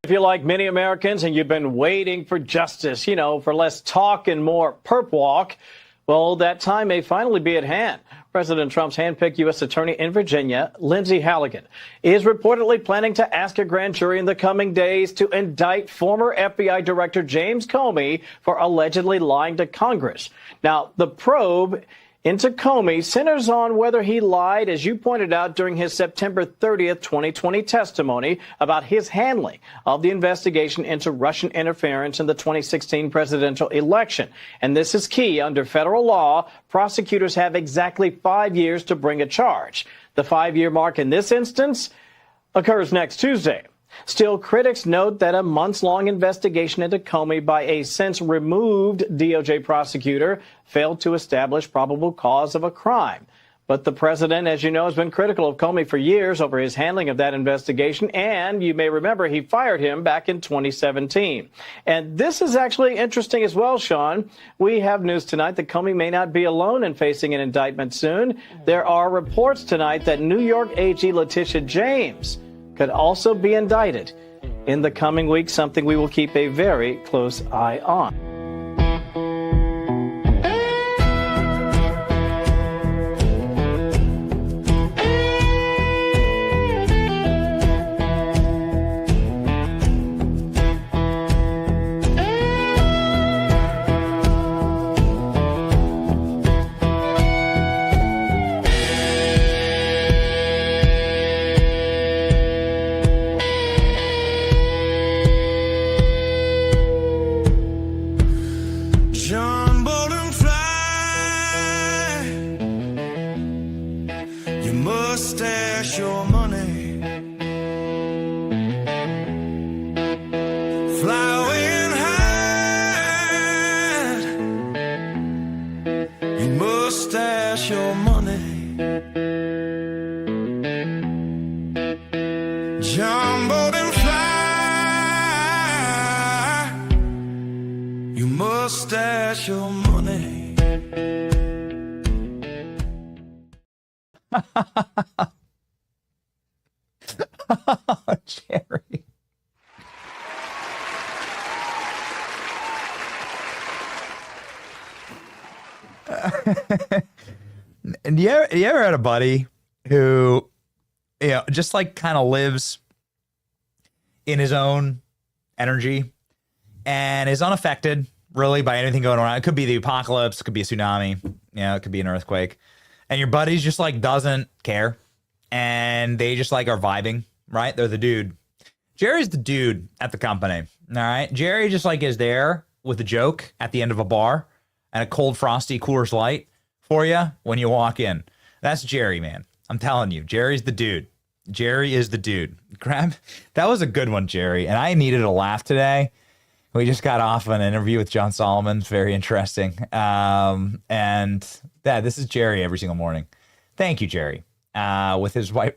If you're like many Americans and you've been waiting for justice, for less talk and more perp walk, well, that time may finally be at hand. President Trump's handpicked U.S. Attorney in Virginia, Lindsay Halligan, is reportedly planning to ask a grand jury in the coming days to indict former FBI Director James Comey for allegedly lying to Congress. Now, the probe into Comey centers on whether he lied, as you pointed out, during his September 30th, 2020 testimony about his handling of the investigation into Russian interference in the 2016 presidential election. And this is key. Under federal law, prosecutors have exactly 5 years to bring a charge. The 5-year mark in this instance occurs next Tuesday. Still, critics note that a months-long investigation into Comey by a since-removed DOJ prosecutor failed to establish probable cause of a crime. But the president, as you know, has been critical of Comey for years over his handling of that investigation, and you may remember he fired him back in 2017. And this is actually interesting as well, Sean. We have news tonight that Comey may not be alone in facing an indictment soon. There are reports tonight that New York AG Leticia James could also be indicted in the coming weeks, something we will keep a very close eye on. Jerry. And you ever had a buddy who, just like kind of lives in his own energy and is unaffected really by anything going on? It could be the apocalypse, it could be a tsunami, it could be an earthquake. And your buddy's just like doesn't care. And they just like are vibing, right? They're the dude. Jerry's the dude at the company. All right. Jerry just like is there with a joke at the end of a bar and a cold, frosty Coors Light for you when you walk in. That's Jerry, man. I'm telling you, Jerry's the dude. Jerry is the dude. That was a good one, Jerry. And I needed a laugh today. We just got off an interview with John Solomon. Very interesting. This is Jerry every single morning. Thank you, Jerry. With his white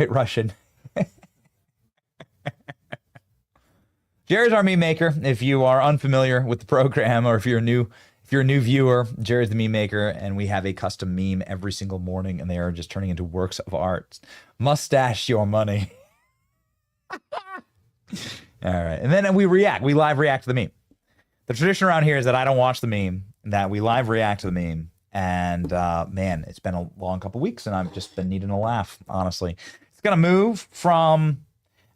Russian. Jerry's our meme maker. If you are unfamiliar with the program, or if you're a new viewer, Jerry's the meme maker, and we have a custom meme every single morning, and they are just turning into works of art. Mustache your money. All right, and then we live react to the meme. The tradition around here is that I don't watch the meme, that we live react to the meme. And man, it's been a long couple weeks, and I've just been needing a laugh, honestly. It's going to move from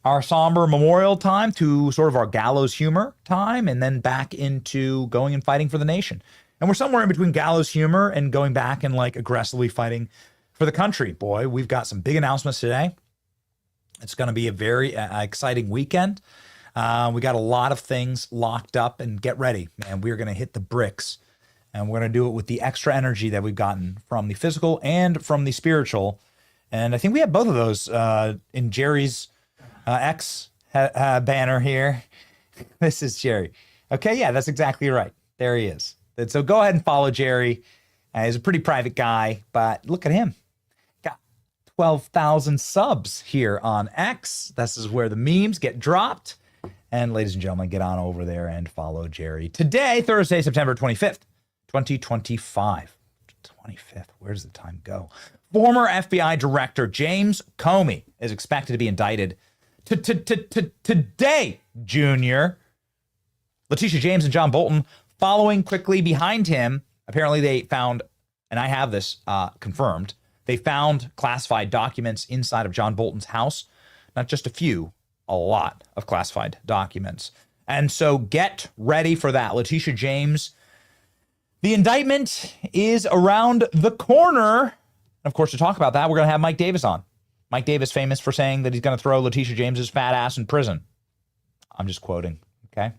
our somber memorial time to sort of our gallows humor time, and then back into going and fighting for the nation. And we're somewhere in between gallows humor and going back and like aggressively fighting for the country. Boy, we've got some big announcements today. It's going to be a very exciting weekend. We got a lot of things locked up, and get ready, man. We're going to hit the bricks. And we're going to do it with the extra energy that we've gotten from the physical and from the spiritual. And I think we have both of those in Jerry's X banner here. This is Jerry. Okay, yeah, that's exactly right. There he is. So go ahead and follow Jerry. He's a pretty private guy, but look at him. Got 12,000 subs here on X. This is where the memes get dropped. And ladies and gentlemen, get on over there and follow Jerry. Today, Thursday, September 25th. 2025. 25th. Where does the time go? Former FBI Director James Comey is expected to be indicted Today, Junior. Leticia James and John Bolton following quickly behind him. Apparently they found, and I have this confirmed, they found classified documents inside of John Bolton's house. Not just a few, a lot of classified documents. And so get ready for that. Leticia James, the indictment is around the corner. Of course, to talk about that, we're going to have Mike Davis on. Mike Davis, famous for saying that he's going to throw Leticia James's fat ass in prison. I'm just quoting, okay?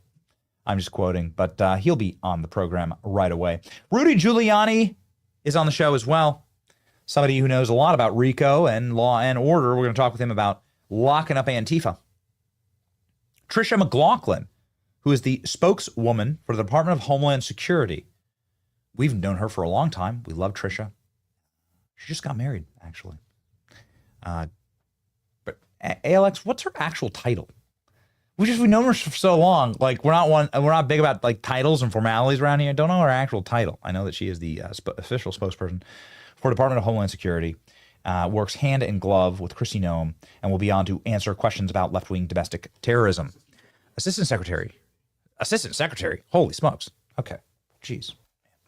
I'm just quoting, but he'll be on the program right away. Rudy Giuliani is on the show as well. Somebody who knows a lot about RICO and law and order. We're going to talk with him about locking up Antifa. Trisha McLaughlin, who is the spokeswoman for the Department of Homeland Security. We've known her for a long time. We love Trisha. She just got married, actually. But ALX, what's her actual title? We've known her for so long. Like we're not big about like titles and formalities around here. I don't know her actual title. I know that she is the official spokesperson for Department of Homeland Security. Works hand in glove with Kristi Noem and will be on to answer questions about left-wing domestic terrorism. Assistant Secretary. Holy smokes. Okay. Jeez.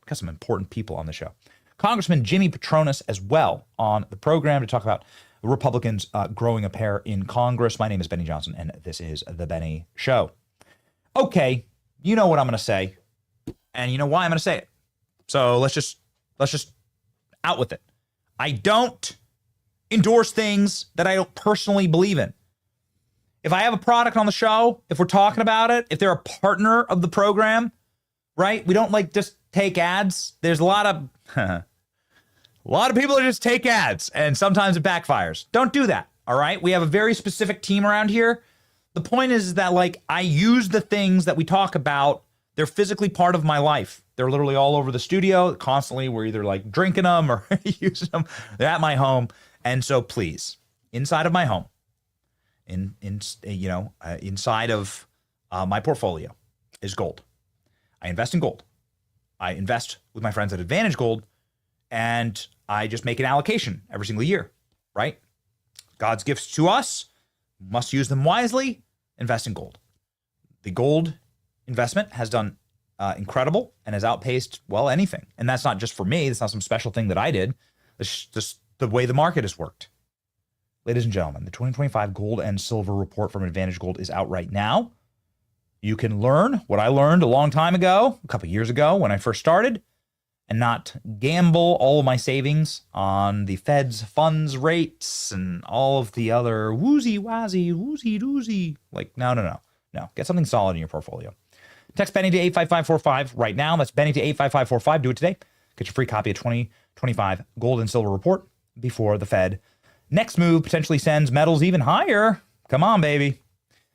Got some important people on the show. Congressman Jimmy Patronis as well on the program to talk about Republicans growing a pair in Congress. My name is Benny Johnson, and this is The Benny Show. Okay, you know what I'm going to say, and you know why I'm going to say it. So let's just out with it. I don't endorse things that I don't personally believe in. If I have a product on the show, if we're talking about it, if they're a partner of the program, right? We don't like just take ads. There's a lot of people that just take ads, and sometimes it backfires. Don't do that, all right? We have a very specific team around here. The point is that, like, I use the things that we talk about. They're physically part of my life. They're literally all over the studio. Constantly, we're either, like, drinking them or using them. They're at my home. And so, please, inside of my home, inside of my portfolio is gold. I invest in gold. I invest with my friends at Advantage Gold, and I just make an allocation every single year, right? God's gifts to us, must use them wisely, invest in gold. The gold investment has done incredible and has outpaced, well, anything. And that's not just for me. That's not some special thing that I did. It's just the way the market has worked. Ladies and gentlemen, the 2025 Gold and Silver Report from Advantage Gold is out right now. You can learn what I learned a long time ago, a couple years ago when I first started, and not gamble all of my savings on the Fed's funds rates and all of the other woozy-wazzy, woozy-doozy. Like, no. Get something solid in your portfolio. Text Benny to 85545 right now. That's Benny to 85545. Do it today. Get your free copy of 2025 Gold and Silver Report before the Fed next move potentially sends metals even higher. Come on, baby.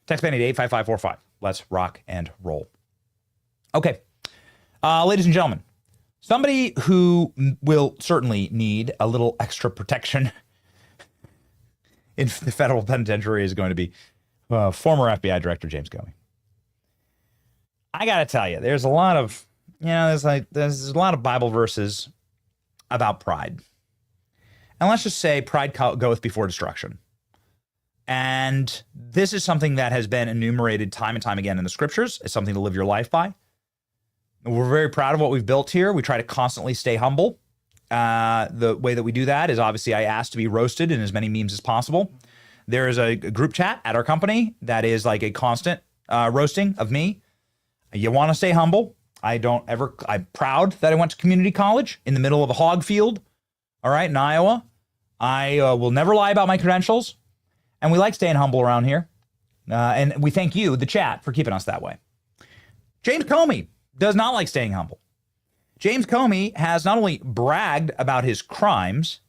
Text Benny to 85545. Let's rock and roll. Okay. Ladies and gentlemen, somebody who will certainly need a little extra protection in the federal penitentiary is going to be former FBI Director James Comey. I got to tell you, there's a lot of, there's a lot of Bible verses about pride. And let's just say pride goeth before destruction. And this is something that has been enumerated time and time again in the scriptures. It's something to live your life by. We're very proud of what we've built here. We try to constantly stay humble. The way that we do that is obviously I ask to be roasted in as many memes as possible. There is a group chat at our company that is like a constant roasting of me. You want to stay humble. I'm proud that I went to community college in the middle of a hog field, all right, in Iowa. I will never lie about my credentials. And we like staying humble around here. And we thank you, the chat, for keeping us that way. James Comey does not like staying humble. James Comey has not only bragged about his crimes,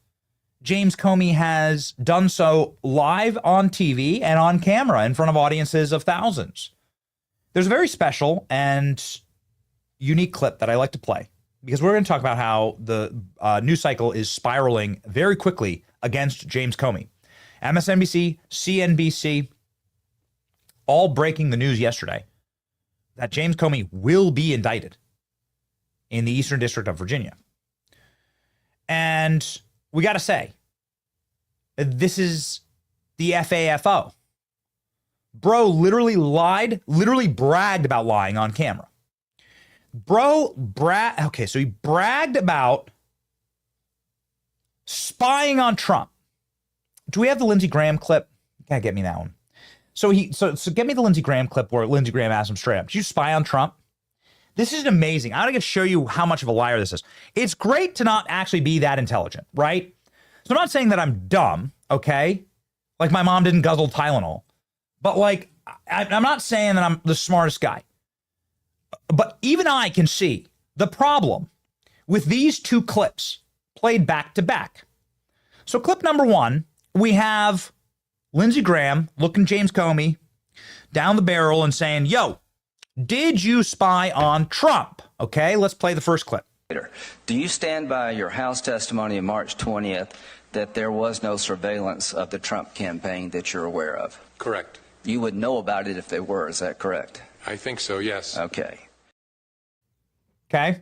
James Comey has done so live on TV and on camera in front of audiences of thousands. There's a very special and unique clip that I like to play because we're going to talk about how the news cycle is spiraling very quickly against James Comey. MSNBC, CNBC, all breaking the news yesterday that James Comey will be indicted in the Eastern District of Virginia. And we got to say, this is the FAFO. Bro literally lied, literally bragged about lying on camera. Okay, so he bragged about spying on Trump. Do we have the Lindsey Graham clip? You gotta get me that one. So get me the Lindsey Graham clip where Lindsey Graham asked him straight up, did you spy on Trump? This is amazing. I gotta show you how much of a liar this is. It's great to not actually be that intelligent, right? So I'm not saying that I'm dumb, okay? Like my mom didn't guzzle Tylenol. But like, I'm not saying that I'm the smartest guy. But even I can see the problem with these two clips played back to back. So clip number one, we have Lindsey Graham looking James Comey down the barrel and saying, yo, did you spy on Trump? Okay, let's play the first clip. Do you stand by your House testimony on March 20th that there was no surveillance of the Trump campaign that you're aware of? Correct. You would know about it if they were, is that correct? I think so, yes. Okay. Okay.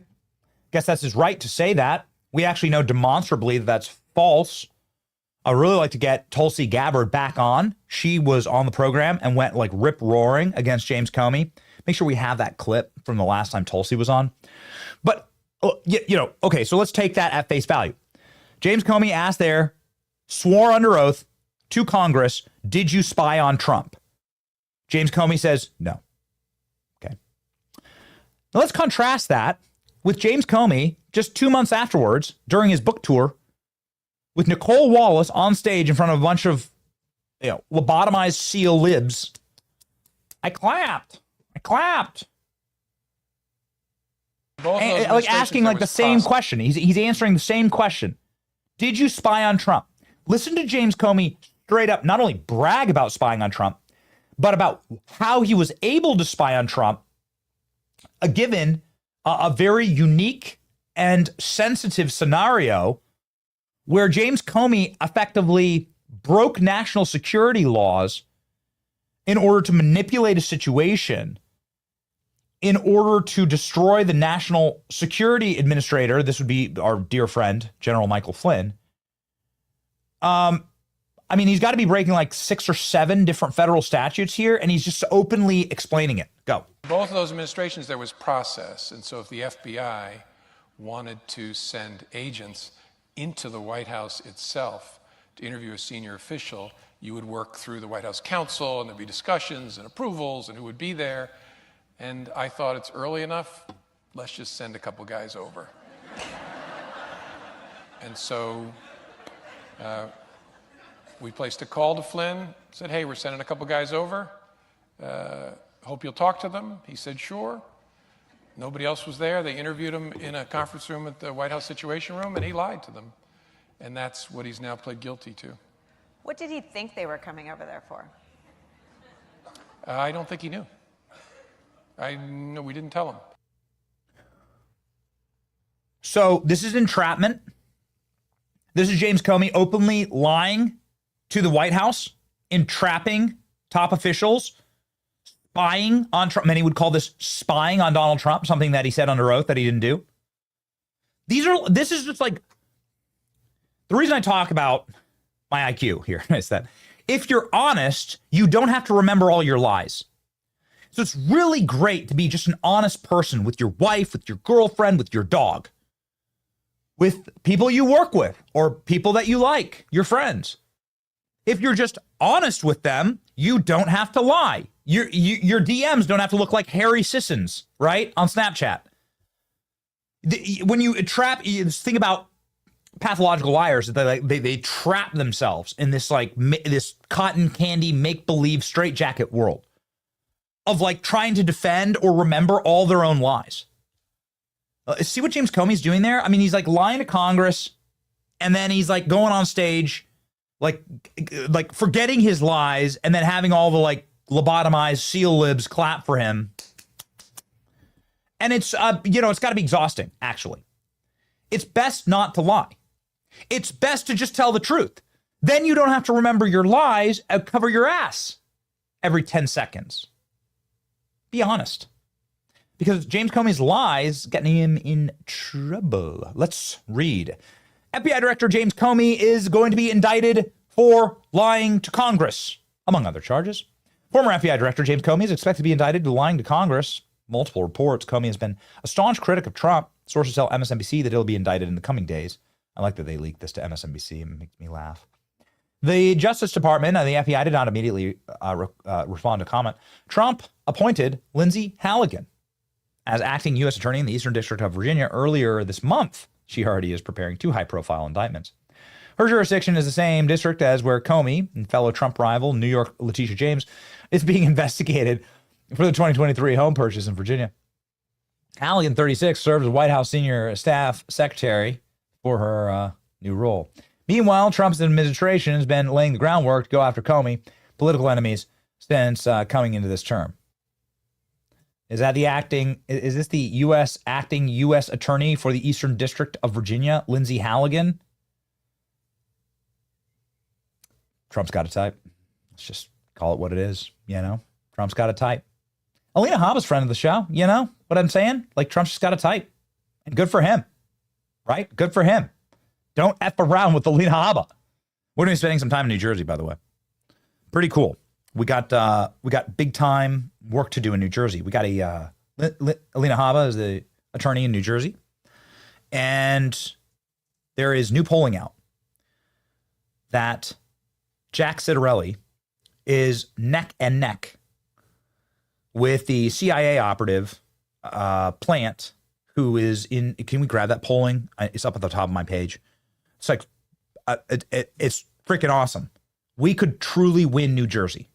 Guess that's his right to say that. We actually know demonstrably that that's false. I really like to get Tulsi Gabbard back on. She was on the program and went like rip roaring against James Comey. Make sure we have that clip from the last time Tulsi was on. But, okay, so let's take that at face value. James Comey asked there, swore under oath to Congress, did you spy on Trump? James Comey says no. Okay. Now let's contrast that with James Comey just 2 months afterwards during his book tour with Nicole Wallace on stage in front of a bunch of lobotomized SEAL libs. I clapped. And, like asking like the same question. He's answering the same question. Did you spy on Trump? Listen to James Comey straight up not only brag about spying on Trump, but about how he was able to spy on Trump, given a very unique and sensitive scenario where James Comey effectively broke national security laws in order to manipulate a situation, in order to destroy the National Security Administrator. This would be our dear friend, General Michael Flynn. I mean, he's got to be breaking like 6 or 7 different federal statutes here, and he's just openly explaining it. Go. Both of those administrations, there was process. And so if the FBI wanted to send agents into the White House itself to interview a senior official, you would work through the White House counsel, and there'd be discussions and approvals and who would be there. And I thought it's early enough, let's just send a couple guys over. And so we placed a call to Flynn, said, hey, we're sending a couple guys over. Hope you'll talk to them. He said, sure. Nobody else was there. They interviewed him in a conference room at the White House Situation Room, and he lied to them. And that's what he's now pled guilty to. What did he think they were coming over there for? I don't think he knew. No, we didn't tell him. So this is entrapment. This is James Comey openly lying to the White House, entrapping top officials, spying on Trump. Many would call this spying on Donald Trump, something that he said under oath that he didn't do. This is just like, the reason I talk about my IQ here is that if you're honest, you don't have to remember all your lies. So it's really great to be just an honest person with your wife, with your girlfriend, with your dog, with people you work with or people that you like, your friends. If you're just honest with them, you don't have to lie. Your DMs don't have to look like Harry Sissons, right? On Snapchat. When you think about pathological liars, they trap themselves in this this cotton candy make-believe straitjacket world of like trying to defend or remember all their own lies. See what James Comey's doing there? I mean, he's like lying to Congress, and then he's like going on stage, like forgetting his lies, and then having all the like lobotomized SEAL libs clap for him. And it's it's got to be exhausting. Actually, it's best not to lie. It's best to just tell the truth. Then you don't have to remember your lies and cover your ass every 10 seconds. Be honest. Because James Comey's lies getting him in trouble. Let's read. FBI Director James Comey is going to be indicted for lying to Congress, among other charges. Former FBI Director James Comey is expected to be indicted for lying to Congress. Multiple reports. Comey has been a staunch critic of Trump. Sources tell MSNBC that he'll be indicted in the coming days. I like that they leaked this to MSNBC. It makes me laugh. The Justice Department and the FBI did not immediately respond to comment. Trump appointed Lindsay Halligan as acting U.S. attorney in the Eastern District of Virginia earlier this month. She already is preparing 2 high-profile indictments. Her jurisdiction is the same district as where Comey and fellow Trump rival New York Leticia James is being investigated for the 2023 home purchase in Virginia. Halligan, 36, served as White House senior staff secretary for her new role. Meanwhile, Trump's administration has been laying the groundwork to go after Comey, political enemies, since coming into this term. Is this the U.S. acting U.S. attorney for the Eastern District of Virginia, Lindsay Halligan? Trump's got a type. Let's just call it what it is, Trump's got a type. Alina Habba's friend of the show, you know what I'm saying? Like, Trump's just got a type. And good for him, right? Good for him. Don't F around with Alina Habba. We're going to be spending some time in New Jersey, by the way. Pretty cool. We got big time work to do in New Jersey. We got Alina Habba is the attorney in New Jersey. And there is new polling out that Jack Citarelli is neck and neck with the CIA operative Plant, who is in, can we grab that polling? It's up at the top of my page. It's like, it's freaking awesome. We could truly win New Jersey.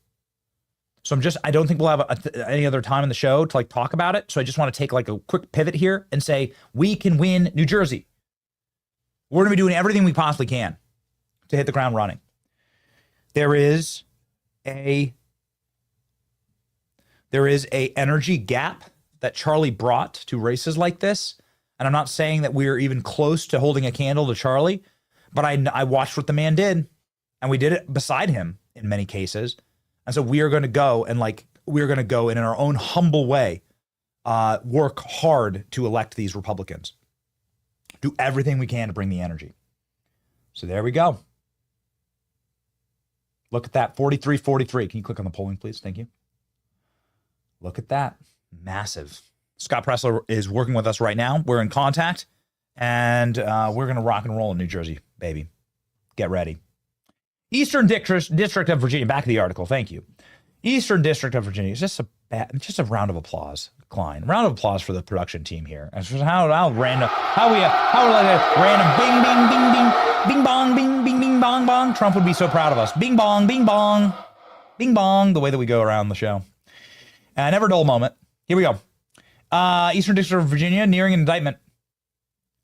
So I don't think we'll have any other time in the show to talk about it. So I just want to take a quick pivot here and say, we can win New Jersey. We're going to be doing everything we possibly can to hit the ground running. There is a energy gap that Charlie brought to races like this. And I'm not saying that we're even close to holding a candle to Charlie, but I watched what the man did, and we did it beside him in many cases. And so we are going to go and we're going to go in our own humble way, work hard to elect these Republicans. Do everything we can to bring the energy. So there we go. Look at that, 43-43. Can you click on the polling, please? Thank you. Look at that. Massive. Scott Pressler is working with us right now. We're in contact, and we're going to rock and roll in New Jersey, baby. Get ready. Eastern District of Virginia. Back to the article. Thank you. Eastern District of Virginia. It's just a round of applause, Klein. Round of applause for the production team here. And how random, random bing, bing, bing, bing, bing, bong, bing, bing, bing, bong, bong. Trump would be so proud of us. Bing, bong, bing, bong, bing, bong, the way that we go around the show. Never dull moment. Here we go. Eastern District of Virginia nearing an indictment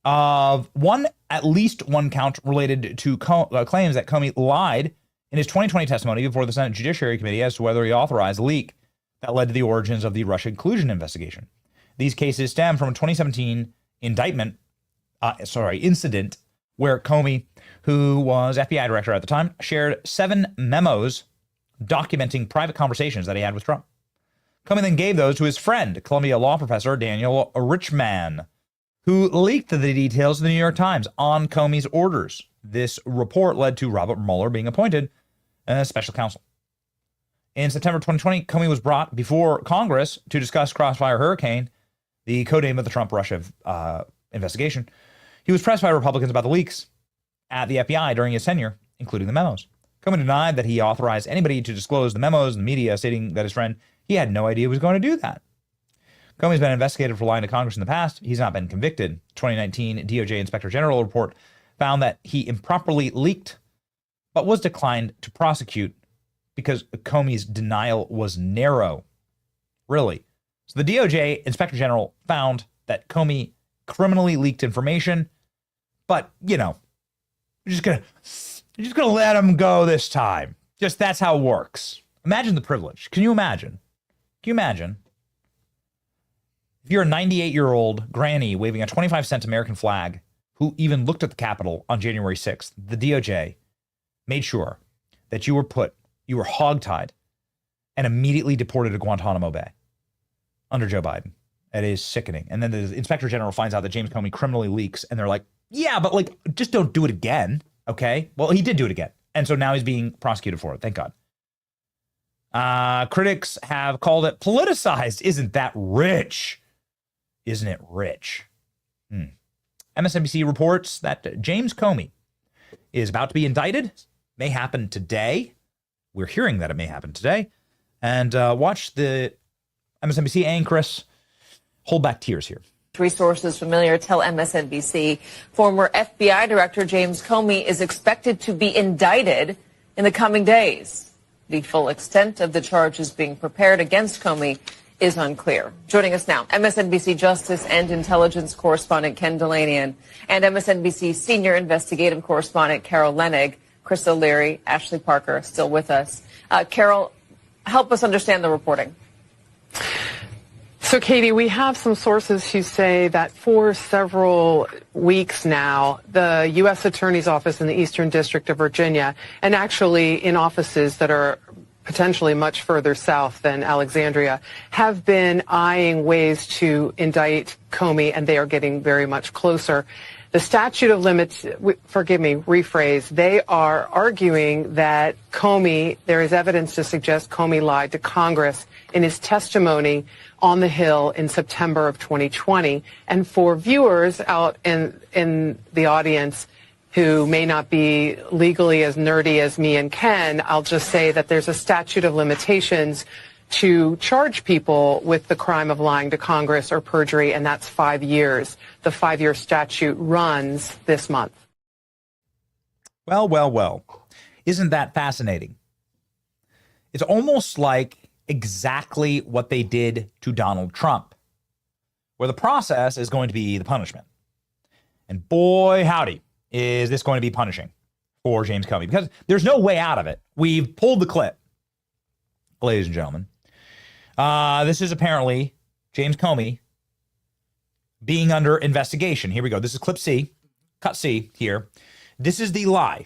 of at least one count related to claims that Comey lied in his 2020 testimony before the Senate Judiciary Committee as to whether he authorized a leak that led to the origins of the Russia collusion investigation. These cases stem from a 2017 incident where Comey, who was FBI director at the time, shared 7 memos documenting private conversations that he had with Trump. Comey then gave those to his friend, Columbia law professor Daniel Richman, who leaked the details to the New York Times on Comey's orders. This report led to Robert Mueller being appointed as special counsel. In September 2020, Comey was brought before Congress to discuss Crossfire Hurricane, the codename of the Trump-Russia investigation. He was pressed by Republicans about the leaks at the FBI during his tenure, including the memos. Comey denied that he authorized anybody to disclose the memos in the media, stating that his friend, he had no idea he was going to do that. Comey's been investigated for lying to Congress in the past. He's not been convicted. 2019 DOJ Inspector General report found that he improperly leaked, but was declined to prosecute because Comey's denial was narrow. Really. So the DOJ Inspector General found that Comey criminally leaked information, but, we're just gonna let him go this time. Just that's how it works. Imagine the privilege. Can you imagine? Can you imagine if you're a 98-year-old granny waving a 25-cent American flag who even looked at the Capitol on January 6th, the DOJ made sure that you were hogtied and immediately deported to Guantanamo Bay under Joe Biden. It is sickening. And then the Inspector General finds out that James Comey criminally leaks, and they're like, yeah, but just don't do it again, okay? Well, he did do it again. And so now he's being prosecuted for it, thank God. Critics have called it politicized. Isn't that rich? Isn't it rich? MSNBC reports that James Comey is about to be indicted. May happen today. We're hearing that it may happen today. And watch the MSNBC anchoress hold back tears here. Resources familiar tell MSNBC former FBI Director James Comey is expected to be indicted in the coming days. The full extent of the charges being prepared against Comey is unclear. Joining us now, MSNBC Justice and Intelligence correspondent Ken Delanian and MSNBC Senior Investigative Correspondent Carol Lenig. Chris O'Leary, Ashley Parker still with us. Carol, help us understand the reporting. So, Katie, we have some sources who say that for several weeks now, the U.S. Attorney's Office in the Eastern District of Virginia, and actually in offices that are potentially much further south than Alexandria, have been eyeing ways to indict Comey, and they are getting very much closer. The statute of limits, rephrase, they are arguing that Comey, there is evidence to suggest Comey lied to Congress in his testimony on the Hill in September of 2020. And for viewers out in the audience who may not be legally as nerdy as me and Ken, I'll just say that there's a statute of limitations to charge people with the crime of lying to Congress or perjury, and that's 5 years. The 5-year statute runs this month. Well, well, well. Isn't that fascinating? It's almost like exactly what they did to Donald Trump, where the process is going to be the punishment. And boy, howdy, is this going to be punishing for James Comey, because there's no way out of it. We've pulled the clip, ladies and gentlemen. This is apparently James Comey being under investigation. Here we go. This is clip C, cut C here. This is the lie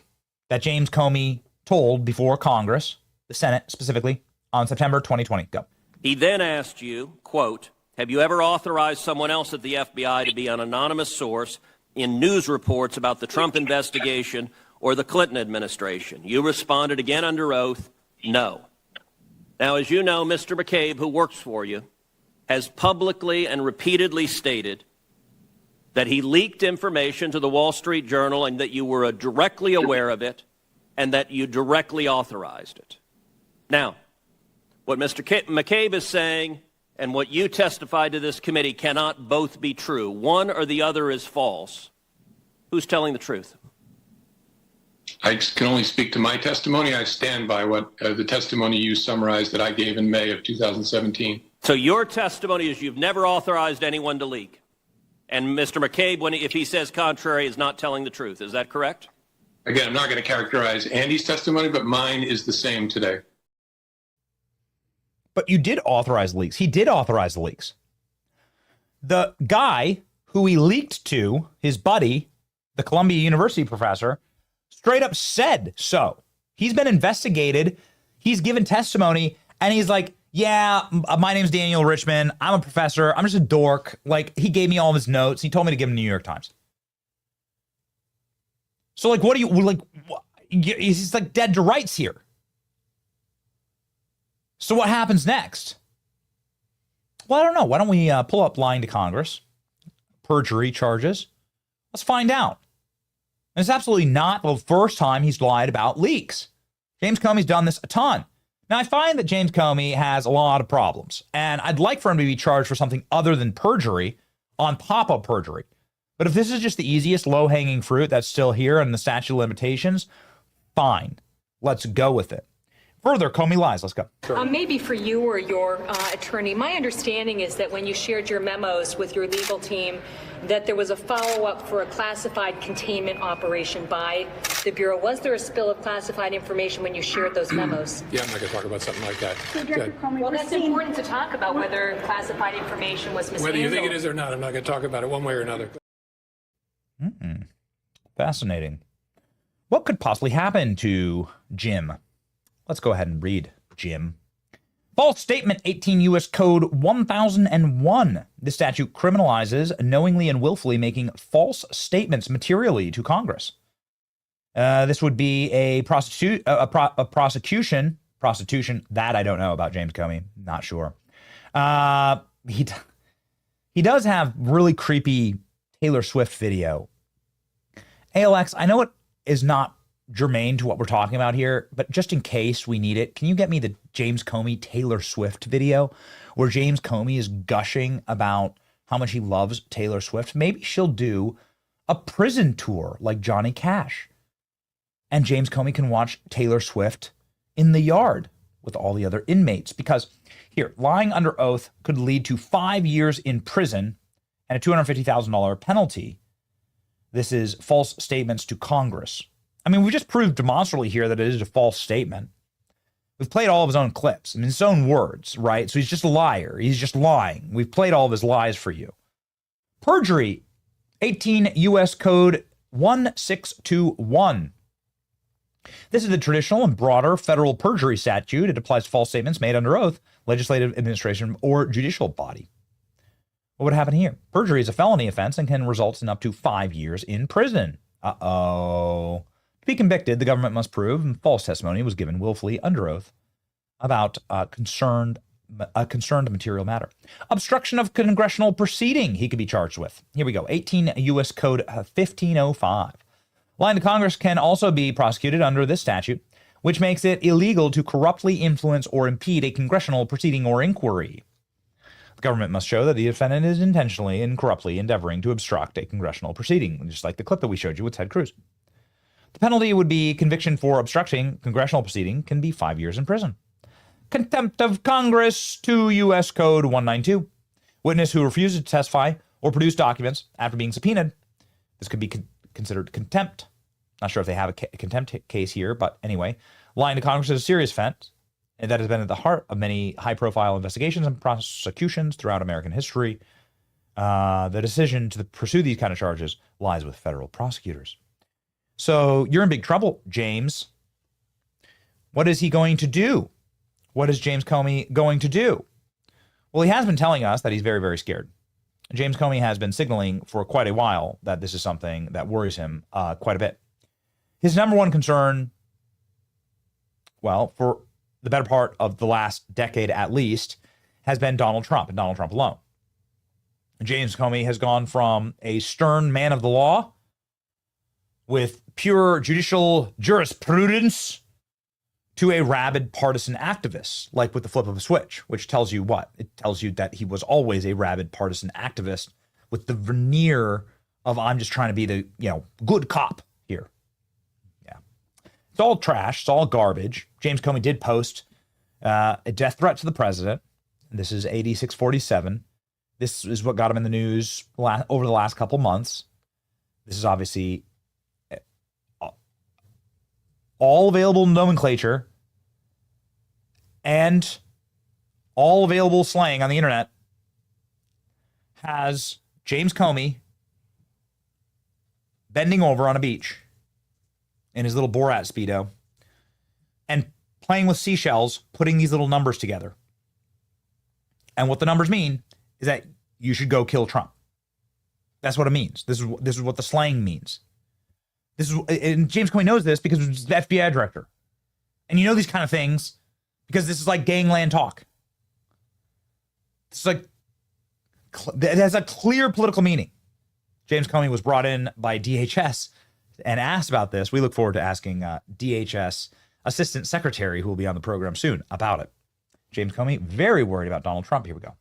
that James Comey told before Congress, the Senate specifically, on September 2020. Go. He then asked you, quote, have you ever authorized someone else at the FBI to be an anonymous source in news reports about the Trump investigation or the Clinton administration? You responded again under oath, no. Now, as you know, Mr. McCabe, who works for you, has publicly and repeatedly stated that he leaked information to the Wall Street Journal and that you were directly aware of it and that you directly authorized it. Now, what Mr. McCabe is saying and what you testified to this committee cannot both be true. One or the other is false. Who's telling the truth? I can only speak to my testimony. I stand by what the testimony you summarized that I gave in May of 2017. So your testimony is you've never authorized anyone to leak. And Mr. McCabe, if he says contrary, is not telling the truth. Is that correct? Again, I'm not going to characterize Andy's testimony, but mine is the same today. But you did authorize leaks. He did authorize the leaks. The guy who he leaked to, his buddy, the Columbia University professor, straight up said so. He's been investigated. He's given testimony, and he's like, yeah, my name's Daniel Richman. I'm a professor. I'm just a dork. Like, he gave me all of his notes. He told me to give him the New York Times. So, like, what do you, like, he's like dead to rights here. So what happens next? Well, I don't know. Why don't we pull up lying to Congress, perjury charges? Let's find out. And it's absolutely not the first time he's lied about leaks. James Comey's done this a ton. Now, I find that James Comey has a lot of problems, and I'd like for him to be charged for something other than perjury on pop-up perjury. But if this is just the easiest low-hanging fruit that's still here and the statute of limitations, fine. Let's go with it. Further, Comey lies. Let's go. Maybe for you or your attorney, my understanding is that when you shared your memos with your legal team, that there was a follow-up for a classified containment operation by the Bureau. Was there a spill of classified information when you shared those memos? Yeah, I'm not going to talk about something like that. So, Director Comey, well, that's important to talk about whether classified information was mishandled. Whether you think it is or not, I'm not going to talk about it one way or another. Fascinating. What could possibly happen to Jim? Let's go ahead and read Jim. False statement, 18 U.S. Code 1001. This statute criminalizes knowingly and willfully making false statements materially to Congress. This would be a prosecution prostitution. That I don't know about James Comey. Not sure. He does have really creepy Taylor Swift video. ALX, I know it is not germane to what we're talking about here, but just in case we need it, can you get me the James Comey Taylor Swift video where James Comey is gushing about how much he loves Taylor Swift? Maybe she'll do a prison tour like Johnny Cash, and James Comey can watch Taylor Swift in the yard with all the other inmates. Because here, lying under oath could lead to 5 years in prison and a $250,000 penalty. This is false statements to Congress. I mean, we just proved demonstrably here that it is a false statement. We've played all of his own clips, I mean, his own words, right? So he's just a liar. He's just lying. We've played all of his lies for you. Perjury, 18 U.S. Code 1621. This is the traditional and broader federal perjury statute. It applies to false statements made under oath, legislative, administration, or judicial body. What would happen here? Perjury is a felony offense and can result in up to 5 years in prison. Uh-oh. To be convicted, the government must prove false testimony was given willfully under oath about a concerned material matter. Obstruction of congressional proceeding he could be charged with. Here we go. 18 U.S. Code 1505. Lying to Congress can also be prosecuted under this statute, which makes it illegal to corruptly influence or impede a congressional proceeding or inquiry. The government must show that the defendant is intentionally and corruptly endeavoring to obstruct a congressional proceeding, just like the clip that we showed you with Ted Cruz. The penalty would be conviction for obstructing congressional proceeding can be 5 years in prison. Contempt of Congress, 2 U.S. Code 192. Witness who refuses to testify or produce documents after being subpoenaed. This could be considered contempt. Not sure if they have a contempt case here, but anyway. Lying to Congress is a serious offense, and that has been at the heart of many high-profile investigations and prosecutions throughout American history. The decision to pursue these kind of charges lies with federal prosecutors. So you're in big trouble, James. What is he going to do? What is James Comey going to do? Well, he has been telling us that he's very, very scared. James Comey has been signaling for quite a while that this is something that worries him quite a bit. His number one concern, well, for the better part of the last decade at least, has been Donald Trump and Donald Trump alone. James Comey has gone from a stern man of the law with pure judicial jurisprudence to a rabid partisan activist, like with the flip of a switch, which tells you what? It tells you that he was always a rabid partisan activist with the veneer of I'm just trying to be the, good cop here. Yeah. It's all trash. It's all garbage. James Comey did post a death threat to the president. This is AD 647. This is what got him in the news over the last couple months. This is obviously all available nomenclature and all available slang on the internet has James Comey bending over on a beach in his little Borat Speedo and playing with seashells, putting these little numbers together. And what the numbers mean is that you should go kill Trump. That's what it means. This is what the slang means. And James Comey knows this because he's the FBI director. And you know these kind of things because this is like gangland talk. It's like, it has a clear political meaning. James Comey was brought in by DHS and asked about this. We look forward to asking DHS Assistant Secretary, who will be on the program soon, about it. James Comey, very worried about Donald Trump. Here we go.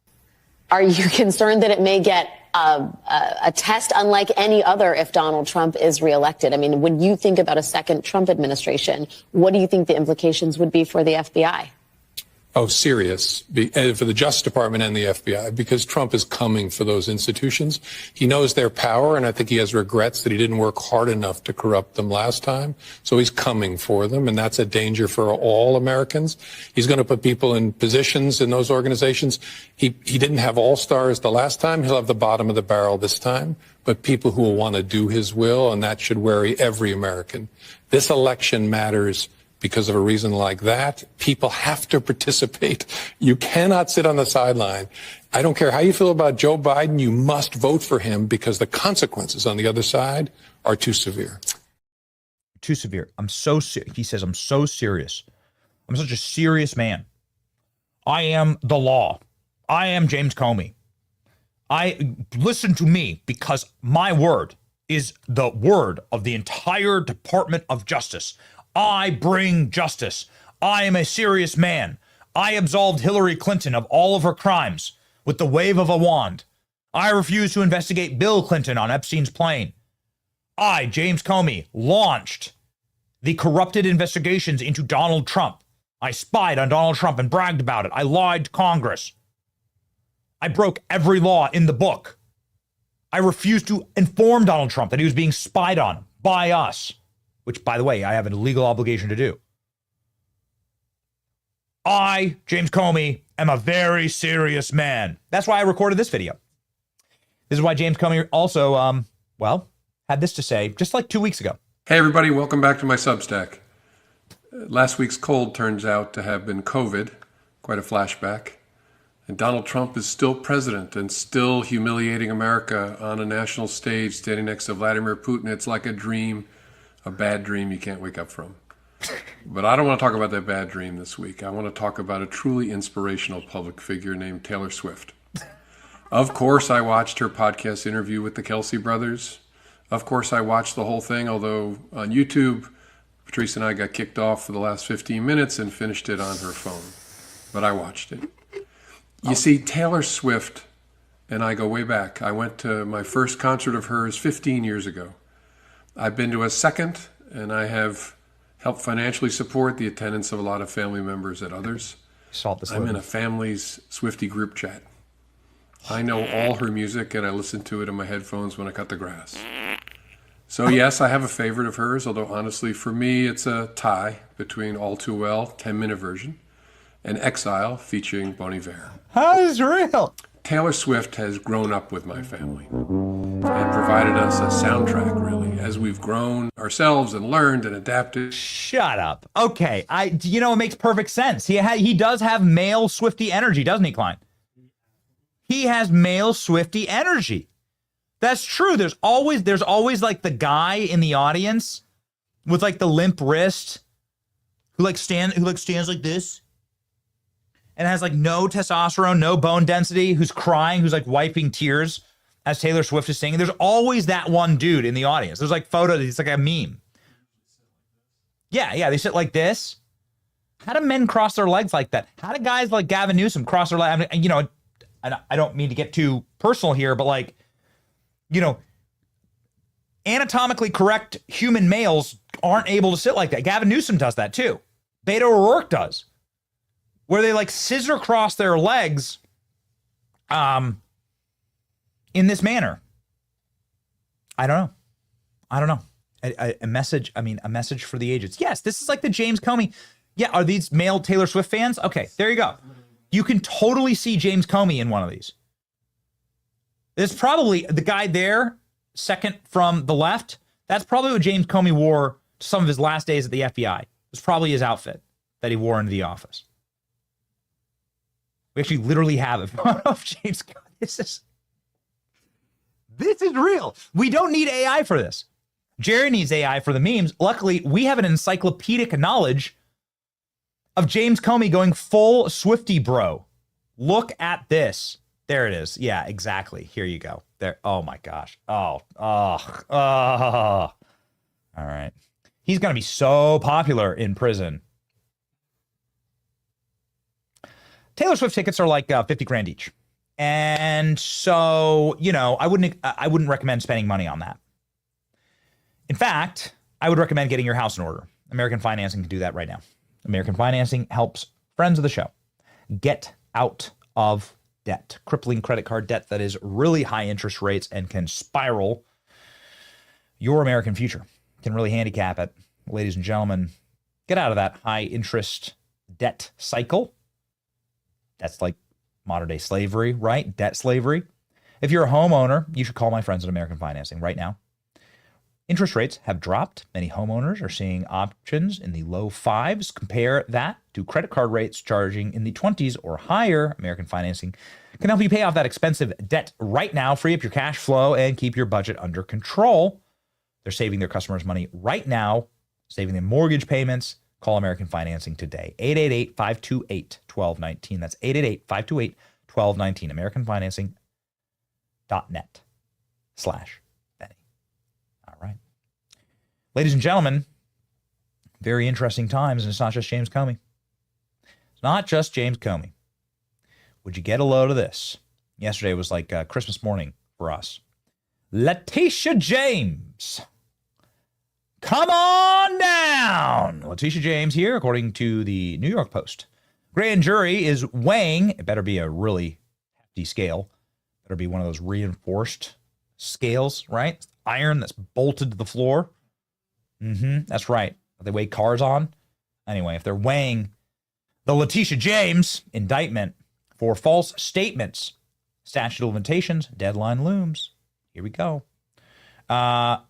Are you concerned that it may get a test unlike any other if Donald Trump is reelected? I mean, when you think about a second Trump administration, what do you think the implications would be for the FBI? Oh, serious, for the Justice Department and the FBI, because Trump is coming for those institutions. He knows their power, and I think he has regrets that he didn't work hard enough to corrupt them last time. So he's coming for them, and that's a danger for all Americans. He's going to put people in positions in those organizations. He didn't have all-stars the last time. He'll have the bottom of the barrel this time, but people who will want to do his will, and that should worry every American. This election matters. Because of a reason like that, people have to participate. You cannot sit on the sideline. I don't care how you feel about Joe Biden, you must vote for him because the consequences on the other side are too severe. Too severe. He says, I'm so serious I'm such a serious man. I am the law. I am James Comey. Listen to me, because my word is the word of the entire Department of Justice. I bring justice. I am a serious man. I absolved Hillary Clinton of all of her crimes with the wave of a wand. I refuse to investigate Bill Clinton on Epstein's plane. I, James Comey, launched the corrupted investigations into Donald Trump. I spied on Donald Trump and bragged about it. I lied to Congress. I broke every law in the book. I refused to inform Donald Trump that he was being spied on by us, which, by the way, I have a legal obligation to do. I, James Comey, am a very serious man. That's why I recorded this video. This is why James Comey also, had this to say just like 2 weeks ago. Hey everybody, welcome back to my Substack. Last week's cold turns out to have been COVID, quite a flashback. And Donald Trump is still president and still humiliating America on a national stage, standing next to Vladimir Putin. It's like a dream, a bad dream you can't wake up from. But I don't want to talk about that bad dream this week. I want to talk about a truly inspirational public figure named Taylor Swift. Of course, I watched her podcast interview with the Kelsey brothers. Of course, I watched the whole thing, although on YouTube, Patrice and I got kicked off for the last 15 minutes and finished it on her phone. But I watched it. You see, Taylor Swift and I go way back. I went to my first concert of hers 15 years ago. I've been to a second, and I have helped financially support the attendance of a lot of family members at others. I'm in a family's Swiftie group chat. I know all her music, and I listen to it in my headphones when I cut the grass. So yes, I have a favorite of hers, although honestly, for me, it's a tie between All Too Well, 10-minute version, and Exile featuring Bon Iver. How is real? Taylor Swift has grown up with my family and provided us a soundtrack, really, as we've grown ourselves and learned and adapted. Shut up. Okay, it makes perfect sense. He does have male Swiftie energy, doesn't he, Klein? He has male Swiftie energy. That's true. There's always like the guy in the audience with like the limp wrist who stands like this and has like no testosterone, no bone density, who's crying, who's like wiping tears as Taylor Swift is singing. There's always that one dude in the audience. There's like photos. It's like a meme. Yeah. They sit like this. How do men cross their legs like that? How do guys like Gavin Newsom cross their legs? I mean, I don't mean to get too personal here, but like, anatomically correct human males aren't able to sit like that. Gavin Newsom does that too. Beto O'Rourke does, where they like scissor cross their legs in this manner. I don't know. A message for the ages. Yes, this is like the James Comey. Yeah, are these male Taylor Swift fans? Okay, there you go. You can totally see James Comey in one of these. There's probably the guy there, second from the left. That's probably what James Comey wore to some of his last days at the FBI. It was probably his outfit that he wore into the office. We actually literally have a photo of James Comey. This is real. We don't need AI for this. Jerry needs AI for the memes. Luckily, we have an encyclopedic knowledge of James Comey going full Swiftie bro. Look at this. There it is. Yeah, exactly. Here you go. There. Oh my gosh. Oh. All right. He's going to be so popular in prison. Taylor Swift tickets are like 50 grand each. And so, I wouldn't recommend spending money on that. In fact, I would recommend getting your house in order. American Financing can do that right now. American Financing helps friends of the show get out of debt, crippling credit card debt that is really high interest rates and can spiral your American future, can really handicap it. Ladies and gentlemen, get out of that high interest debt cycle. That's like modern day slavery, right? Debt slavery. If you're a homeowner, you should call my friends at American Financing right now. Interest rates have dropped. Many homeowners are seeing options in the low 5s. Compare that to credit card rates charging in the 20s or higher. American Financing can help you pay off that expensive debt right now, free up your cash flow, and keep your budget under control. They're saving their customers money right now, saving them mortgage payments, Call American Financing today. 888-528-1219. That's 888-528-1219. AmericanFinancing.net/Benny. All right. Ladies and gentlemen, very interesting times, and it's not just James Comey. It's not just James Comey. Would you get a load of this? Yesterday was like Christmas morning for us. Leticia James. Come on down. Leticia James here, according to the New York Post. Grand jury is weighing, it better be a really hefty scale. Better be one of those reinforced scales, right? Iron that's bolted to the floor. That's right. They weigh cars on. Anyway, if they're weighing the Leticia James indictment for false statements, statute of limitations, deadline looms. Here we go. Oh,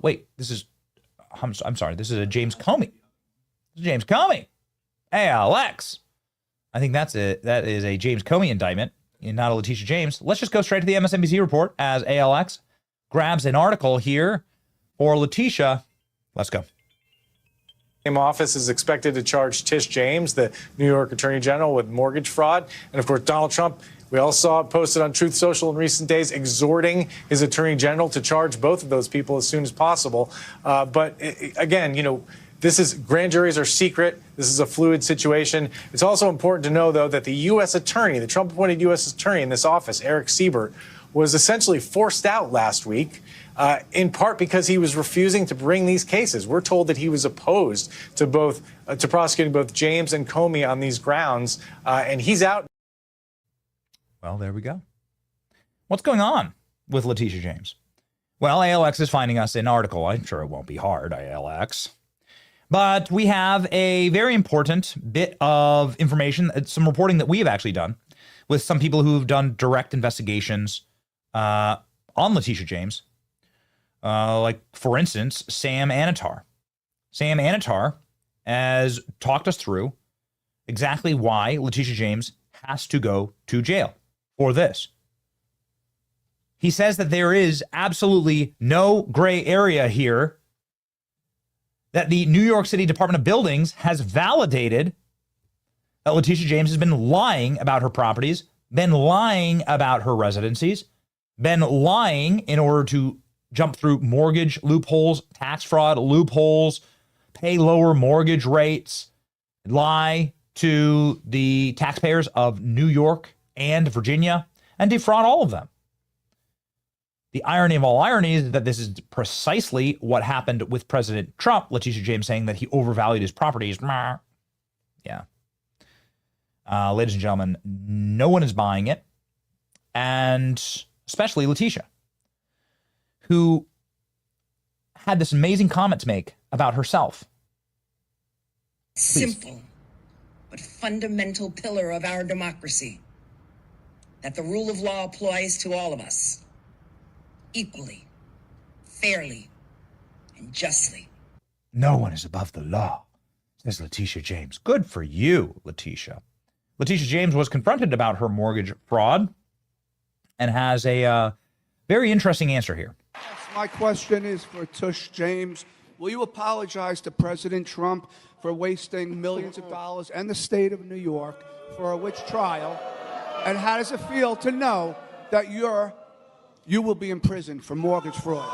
wait, I'm sorry. This is a James Comey. This is James Comey. ALX. I think that is a James Comey indictment and not a Leticia James. Let's just go straight to the MSNBC report as ALX grabs an article here for Leticia. Let's go. Office is expected to charge Tish James, the New York Attorney General, with mortgage fraud. And of course, Donald Trump, we all saw it posted on Truth Social in recent days, exhorting his Attorney General to charge both of those people as soon as possible. Again, grand juries are secret. This is a fluid situation. It's also important to know, though, that the U.S. Attorney, the Trump-appointed U.S. Attorney in this office, Eric Siebert, was essentially forced out last week, in part because he was refusing to bring these cases. We're told that he was opposed to prosecuting both James and Comey on these grounds, and he's out. Well, there we go. What's going on with Leticia James? Well, ALX is finding us an article. I'm sure it won't be hard, ALX. But we have a very important bit of information, some reporting that we have actually done with some people who have done direct investigations on Leticia James. Like, for instance, Sam Anitar. Sam Anitar has talked us through exactly why Leticia James has to go to jail for this. He says that there is absolutely no gray area here, that the New York City Department of Buildings has validated that Leticia James has been lying about her properties, been lying about her residencies, been lying in order to jump through mortgage loopholes, tax fraud loopholes, pay lower mortgage rates, lie to the taxpayers of New York and Virginia, and defraud all of them. The irony of all ironies is that this is precisely what happened with President Trump. Leticia James saying that he overvalued his properties. Yeah. Ladies and gentlemen, no one is buying it. And especially Leticia, who had this amazing comment to make about herself. Please. Simple, but fundamental pillar of our democracy, that the rule of law applies to all of us, equally, fairly, and justly. No one is above the law, says Leticia James. Good for you, Leticia. Leticia James was confronted about her mortgage fraud and has a very interesting answer here. My question is for Tish James. Will you apologize to President Trump for wasting millions of dollars and the state of New York for a witch trial? And how does it feel to know that you will be in prison for mortgage fraud?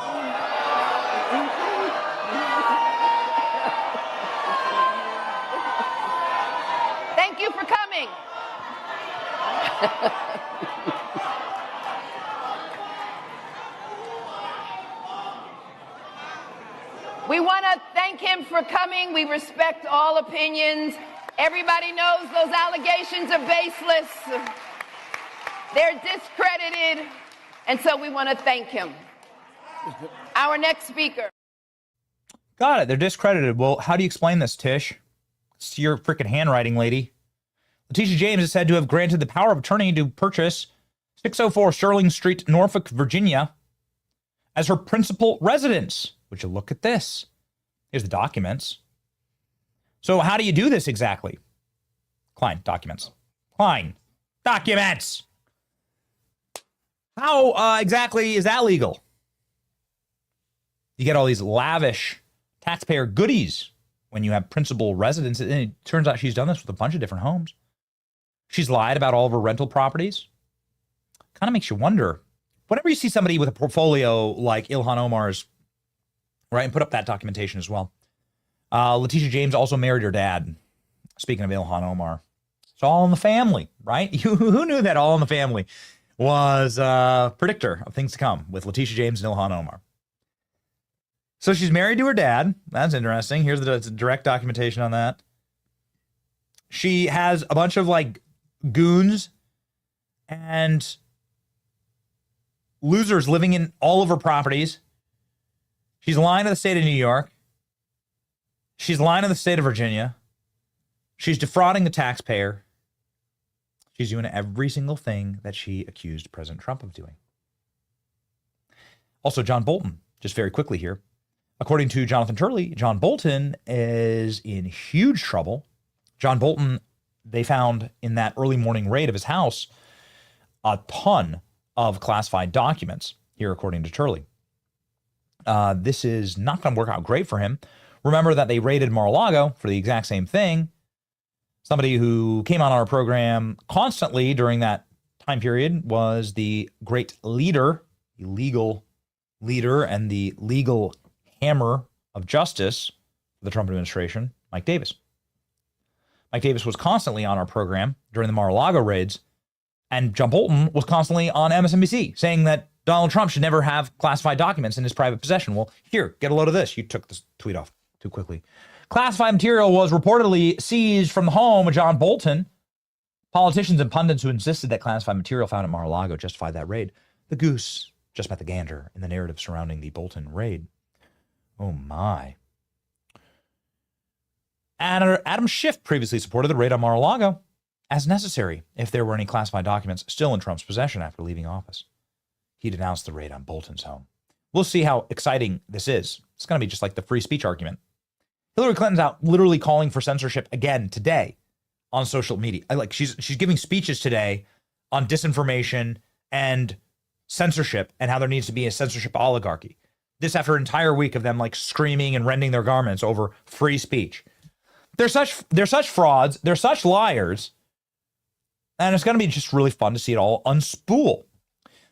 Thank you for coming. We want to thank him for coming. We respect all opinions. Everybody knows those allegations are baseless. They're discredited. And so we want to thank him. Our next speaker. Got it. They're discredited. Well, how do you explain this, Tish? It's your freaking handwriting, lady. Leticia James is said to have granted the power of attorney to purchase 604 Sterling Street, Norfolk, Virginia, as her principal residence. Would you look at this? Here's the documents. So how do you do this exactly? Klein, documents. Klein, documents. How exactly is that legal? You get all these lavish taxpayer goodies when you have principal residence. And it turns out she's done this with a bunch of different homes. She's lied about all of her rental properties. Kind of makes you wonder, whenever you see somebody with a portfolio like Ilhan Omar's, right, and put up that documentation as well. Leticia James also married her dad. Speaking of Ilhan Omar, it's all in the family, right? Who knew that All in the Family was a predictor of things to come with Leticia James and Ilhan Omar? So she's married to her dad. That's interesting. Here's the direct documentation on that. She has a bunch of like goons and losers living in all of her properties. She's lying to the state of New York. She's lying to the state of Virginia. She's defrauding the taxpayer. She's doing every single thing that she accused President Trump of doing. Also, John Bolton, just very quickly here. According to Jonathan Turley, John Bolton is in huge trouble. John Bolton, they found in that early morning raid of his house a ton of classified documents here, according to Turley. This is not going to work out great for him. Remember that they raided Mar-a-Lago for the exact same thing. Somebody who came on our program constantly during that time period was the great leader, the legal leader, and the legal hammer of justice for the Trump administration, Mike Davis. Mike Davis was constantly on our program during the Mar-a-Lago raids, and John Bolton was constantly on MSNBC saying that Donald Trump should never have classified documents in his private possession. Well, here, get a load of this. You took this tweet off too quickly. Classified material was reportedly seized from the home of John Bolton. Politicians and pundits who insisted that classified material found at Mar-a-Lago justified that raid. The goose just met the gander in the narrative surrounding the Bolton raid. Oh, my. Adam Schiff previously supported the raid on Mar-a-Lago as necessary if there were any classified documents still in Trump's possession after leaving office. He denounced the raid on Bolton's home. We'll see how exciting this is. It's going to be just like the free speech argument. Hillary Clinton's out literally calling for censorship again today on social media. She's giving speeches today on disinformation and censorship and how there needs to be a censorship oligarchy. This after an entire week of them like screaming and rending their garments over free speech. They're such frauds. They're such liars. And it's going to be just really fun to see it all unspool.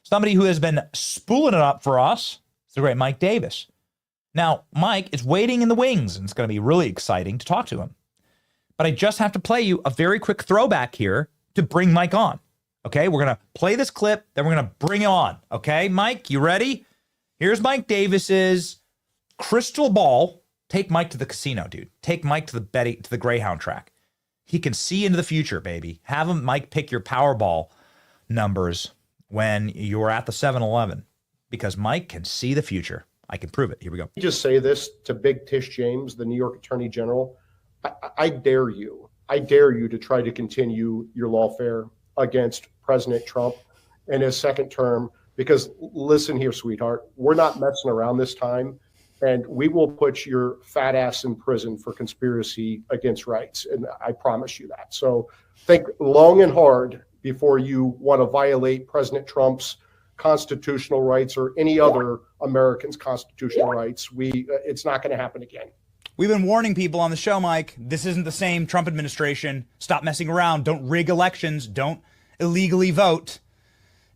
Somebody who has been spooling it up for us is the great Mike Davis. Now, Mike is waiting in the wings, and it's going to be really exciting to talk to him. But I just have to play you a very quick throwback here to bring Mike on. Okay, we're going to play this clip, then we're going to bring him on. Okay, Mike, you ready? Here's Mike Davis's crystal ball. Take Mike to the casino, dude. Take Mike to the Greyhound track. He can see into the future, baby. Have him, Mike, pick your Powerball numbers when you're at the 7-Eleven, because Mike can see the future. I can prove it. Here we go. Just say this to Big Tish James, the New York Attorney General. I dare you. I dare you to try to continue your lawfare against President Trump in his second term, because listen here, sweetheart, we're not messing around this time, and we will put your fat ass in prison for conspiracy against rights. And I promise you that. So think long and hard before you want to violate President Trump's constitutional rights or any other American's constitutional rights. It's not going to happen again. We've been warning people on the show, Mike. This isn't the same Trump administration. Stop messing around. Don't rig elections. Don't illegally vote.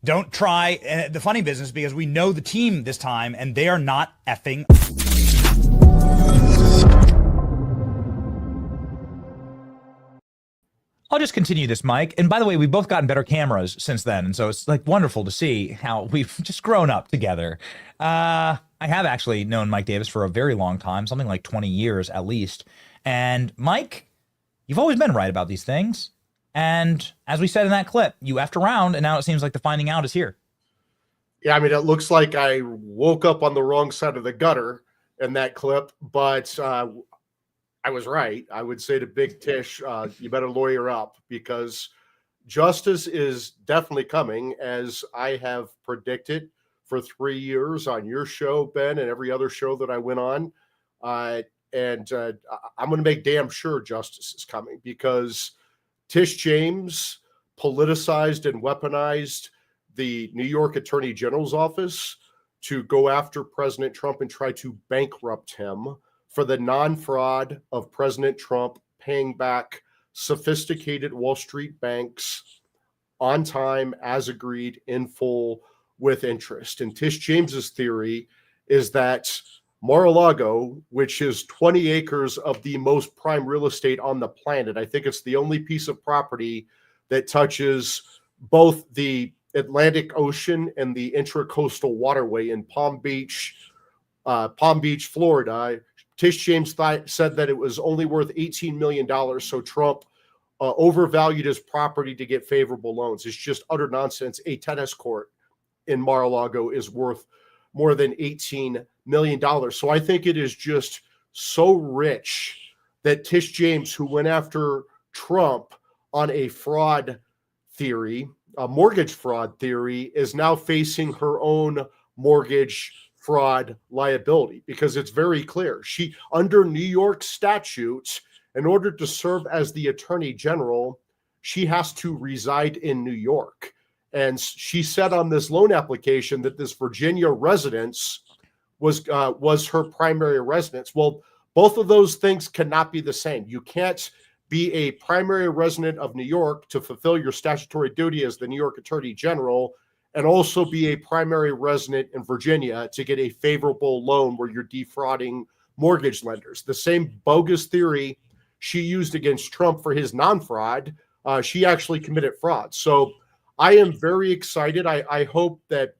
Don't try the funny business, because we know the team this time and they are not effing. I'll just continue this, Mike. And by the way, we've both gotten better cameras since then. And so it's like wonderful to see how we've just grown up together. I have actually known Mike Davis for a very long time, something like 20 years at least. And Mike, you've always been right about these things. And as we said in that clip, you effed around, and now it seems like the finding out is here. Yeah, I mean, it looks like I woke up on the wrong side of the gutter in that clip, but I was right. I would say to Big Tish, you better lawyer up, because justice is definitely coming, as I have predicted for 3 years on your show, Ben, and every other show that I went on. And I'm going to make damn sure justice is coming, because Tish James politicized and weaponized the New York Attorney General's office to go after President Trump and try to bankrupt him for the non-fraud of President Trump paying back sophisticated Wall Street banks on time, as agreed, in full, with interest. And Tish James's theory is that Mar-a-Lago, which is 20 acres of the most prime real estate on the planet, I think it's the only piece of property that touches both the Atlantic Ocean and the intracoastal waterway in Palm Beach, Florida. Tish James said that it was only worth $18 million. So Trump overvalued his property to get favorable loans. It's just utter nonsense. A tennis court in Mar-a-Lago is worth more than $18 million. So I think it is just so rich that Tish James, who went after Trump on a fraud theory, a mortgage fraud theory, is now facing her own mortgage fraud liability, because it's very clear. She, under New York statutes, in order to serve as the attorney general, she has to reside in New York. And she said on this loan application that this Virginia residence was her primary residence. Well, both of those things cannot be the same. You can't be a primary resident of New York to fulfill your statutory duty as the New York Attorney General, and also be a primary resident in Virginia to get a favorable loan where you're defrauding mortgage lenders. The same bogus theory she used against Trump for his non-fraud, she actually committed fraud. So I am very excited. I hope that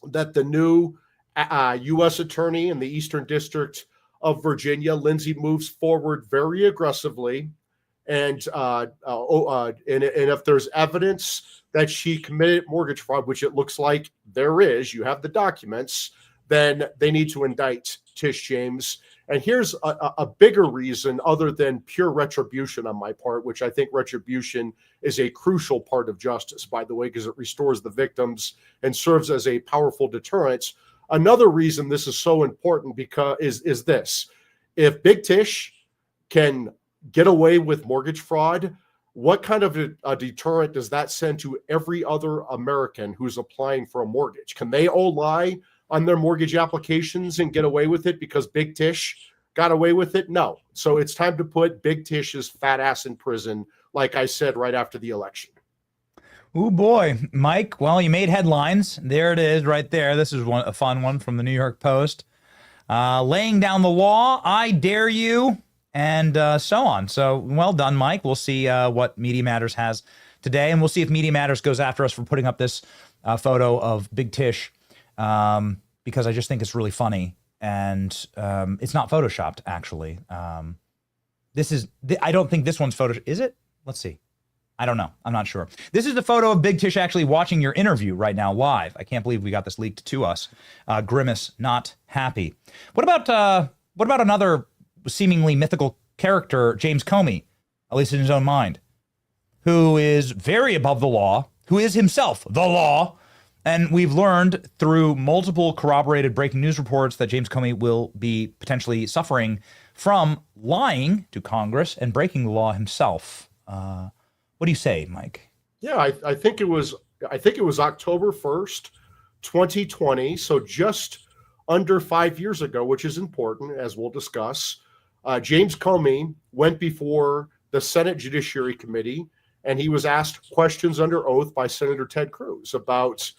the new U.S. attorney in the Eastern District of Virginia, Lindsay, moves forward very aggressively. And if there's evidence that she committed mortgage fraud, which it looks like there is, you have the documents, then they need to indict Tish James. And here's a bigger reason other than pure retribution on my part, which I think retribution is a crucial part of justice, by the way, because it restores the victims and serves as a powerful deterrent. Another reason this is so important because is this: if Big Tish can get away with mortgage fraud, what kind of a deterrent does that send to every other American who's applying for a mortgage? Can they all lie on their mortgage applications and get away with it because Big Tish got away with it? No. So it's time to put Big Tish's fat ass in prison, like I said right after the election. Oh boy, Mike. Well, you made headlines. There it is right there. This is a fun one from the New York Post. Laying down the law, I dare you, and so on. So well done, Mike. We'll see what Media Matters has today, and we'll see if Media Matters goes after us for putting up this photo of Big Tish, because I just think it's really funny, and it's not photoshopped, actually. I don't think this one's photoshopped. Is it? Let's see. I don't know. I'm not sure. This is the photo of Big Tish actually watching your interview right now live. I can't believe we got this leaked to us. Grimace, not happy. What about another seemingly mythical character, James Comey, at least in his own mind, who is very above the law, who is himself the law? And we've learned through multiple corroborated breaking news reports that James Comey will be potentially suffering from lying to Congress and breaking the law himself. What do you say, Mike? Yeah, I think it was October 1st, 2020. So just under 5 years ago, which is important, as we'll discuss. James Comey went before the Senate Judiciary Committee, and he was asked questions under oath by Senator Ted Cruz about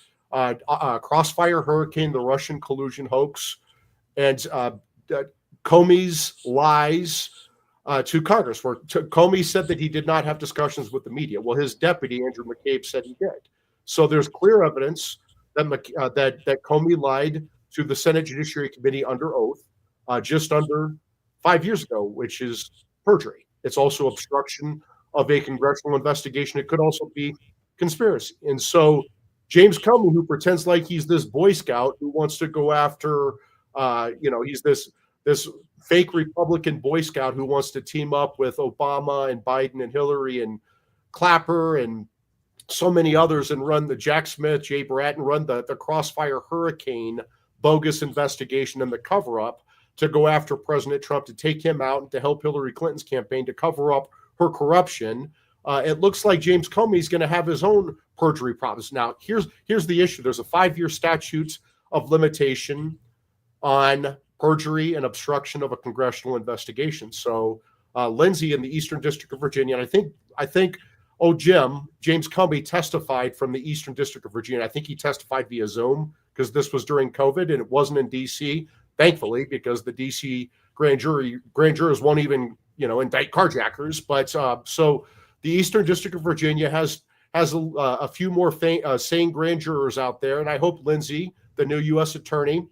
Crossfire Hurricane, the Russian collusion hoax, and Comey's lies to Congress, where Comey said that he did not have discussions with the media. Well, his deputy, Andrew McCabe, said he did. So there's clear evidence that that Comey lied to the Senate Judiciary Committee under oath just under 5 years ago, which is perjury. It's also obstruction of a congressional investigation. It could also be conspiracy. And so James Comey, who pretends like he's this Boy Scout who wants to go after, he's this fake Republican Boy Scout who wants to team up with Obama and Biden and Hillary and Clapper and so many others and run the Jack Smith, Jay Bratton, run the Crossfire Hurricane bogus investigation and the cover-up to go after President Trump, to take him out and to help Hillary Clinton's campaign to cover up her corruption. It looks like James Comey is going to have his own perjury problems. Now, here's the issue. There's a 5-year statute of limitation on perjury and obstruction of a congressional investigation. So Lindsay in the Eastern District of Virginia, and I think James Comey testified from the Eastern District of Virginia. I think he testified via Zoom because this was during COVID and it wasn't in D.C., thankfully, because the D.C. grand jurors won't even, indict carjackers. But so the Eastern District of Virginia has a few more sane grand jurors out there. And I hope Lindsay, the new U.S. attorney,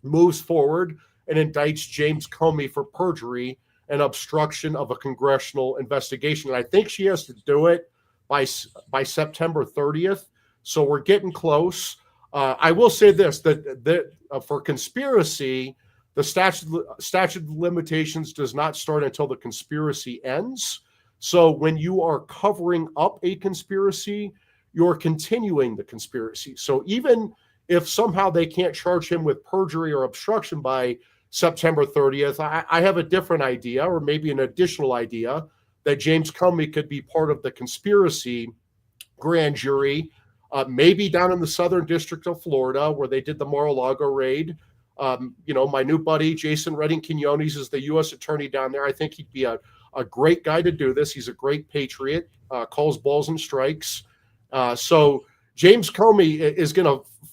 moves forward and indicts James Comey for perjury and obstruction of a congressional investigation. And I think she has to do it by September 30th. So we're getting close. I will say this, that for conspiracy, the statute of limitations does not start until the conspiracy ends. So when you are covering up a conspiracy, you're continuing the conspiracy. So even if somehow they can't charge him with perjury or obstruction by September 30th, I have a different idea, or maybe an additional idea, that James Comey could be part of the conspiracy grand jury, maybe down in the Southern District of Florida, where they did the Mar-a-Lago raid. My new buddy, Jason Redding Quinones, is the U.S. attorney down there. I think he'd be a great guy to do this. He's a great patriot, calls balls and strikes. So James Comey is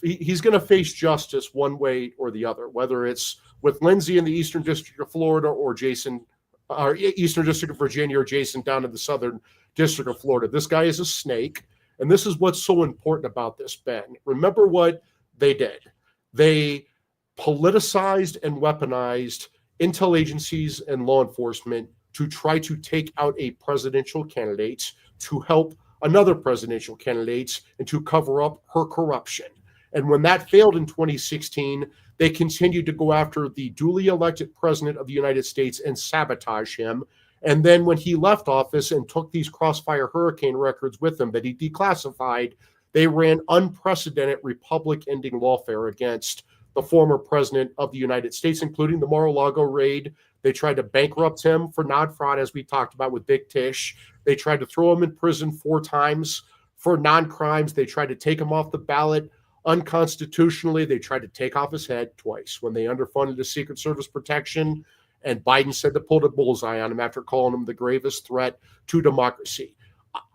he's going to face justice one way or the other, whether it's with Lindsay in the Eastern District of Florida or Eastern District of Virginia or Jason down in the Southern District of Florida. This guy is a snake. And this is what's so important about this, Ben. Remember what they did. They politicized and weaponized intel agencies and law enforcement to try to take out a presidential candidate, to help another presidential candidate, and to cover up her corruption. And when that failed in 2016, they continued to go after the duly elected president of the United States and sabotage him. And then when he left office and took these Crossfire Hurricane records with him that he declassified, they ran unprecedented republic-ending lawfare against the former president of the United States, including the Mar-a-Lago raid. They tried to bankrupt him for non-fraud, as we talked about with Big Tish. They tried to throw him in prison 4 times for non-crimes. They tried to take him off the ballot unconstitutionally. They tried to take off his head twice when they underfunded his Secret Service protection. And Biden said to pull the bullseye on him after calling him the gravest threat to democracy.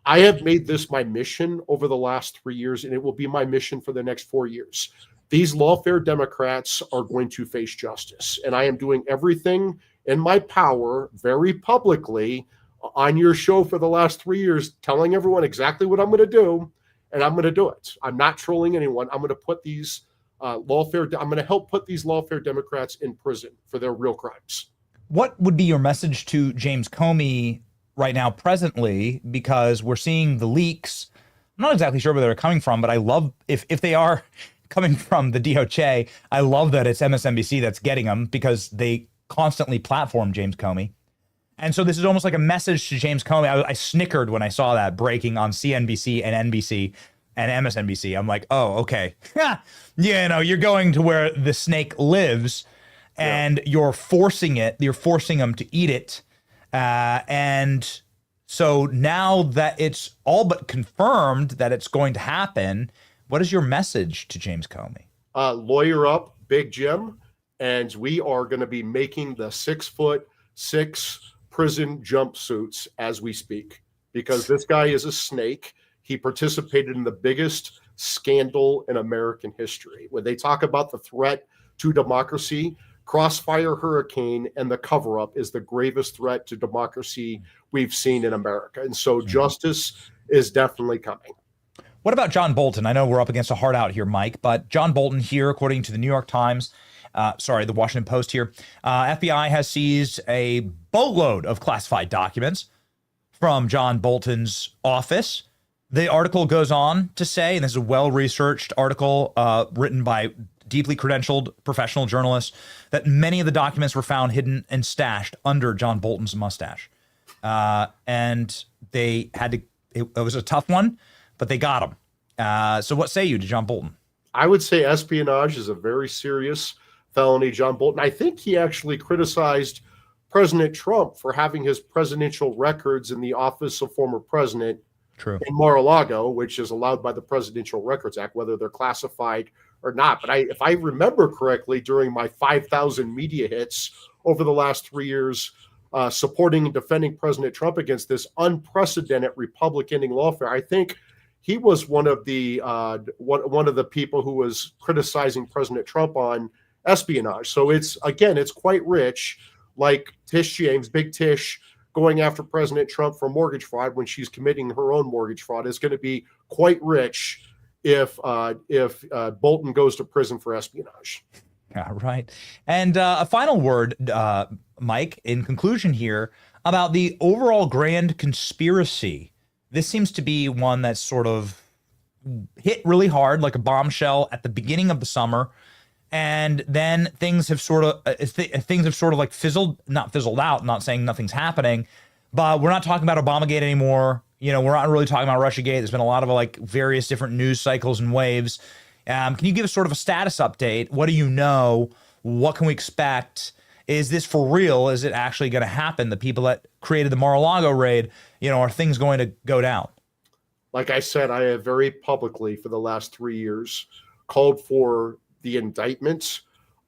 I have made this my mission over the last 3 years, and it will be my mission for the next 4 years. These lawfare Democrats are going to face justice. And I am doing everything in my power, very publicly, on your show for the last 3 years, telling everyone exactly what I'm going to do, and I'm going to do it. I'm not trolling anyone. I'm going to put these I'm going to help put these lawfare Democrats in prison for their real crimes. What would be your message to James Comey right now, presently? Because we're seeing the leaks. I'm not exactly sure where they're coming from, but I love if they are coming from the DOJ. I love that it's MSNBC that's getting them, because they constantly platform James Comey. And so this is almost like a message to James Comey. I snickered when I saw that breaking on CNBC and NBC and MSNBC. I'm like, oh, okay. You're going to where the snake lives, and you're forcing them to eat it. And so now that it's all but confirmed that it's going to happen, what is your message to James Comey? Lawyer up, Big Jim, and we are going to be making the 6'6" prison jumpsuits as we speak, because this guy is a snake. He participated in the biggest scandal in American history. When they talk about the threat to democracy, Crossfire Hurricane and the cover-up is the gravest threat to democracy we've seen in America. And so justice is definitely coming. What about John Bolton? I know we're up against a hard out here, Mike, but John Bolton here, according to the New York Times, the Washington Post here, FBI has seized a boatload of classified documents from John Bolton's office. The article goes on to say, and this is a well-researched article written by deeply credentialed professional journalists, that many of the documents were found hidden and stashed under John Bolton's mustache. And they had to, it was a tough one, but they got him. So what say you to John Bolton? I would say espionage is a very serious felony, John Bolton. I think he actually criticized President Trump for having his presidential records in the office of former president in Mar-a-Lago, which is allowed by the Presidential Records Act, whether they're classified or not, but if I remember correctly, during my 5,000 media hits over the last 3 years, supporting and defending President Trump against this unprecedented Republican-ending lawfare, I think he was one of the people who was criticizing President Trump on espionage. So it's quite rich, like Tish James, Big Tish, going after President Trump for mortgage fraud when she's committing her own mortgage fraud is going to be quite rich if Bolton goes to prison for espionage. All right. And a final word, Mike, in conclusion here, about the overall grand conspiracy. This seems to be one that sort of hit really hard, like a bombshell at the beginning of the summer. And then things have sort of like not fizzled out, not saying nothing's happening, but we're not talking about Obamagate anymore. You know, we're not really talking about Russiagate. There's been a lot of like various different news cycles and waves. Can you give us sort of a status update? What do you know? What can we expect? Is this for real? Is it actually going to happen? The people that created the Mar-a-Lago raid, are things going to go down? Like I said, I have very publicly for the last 3 years called for the indictment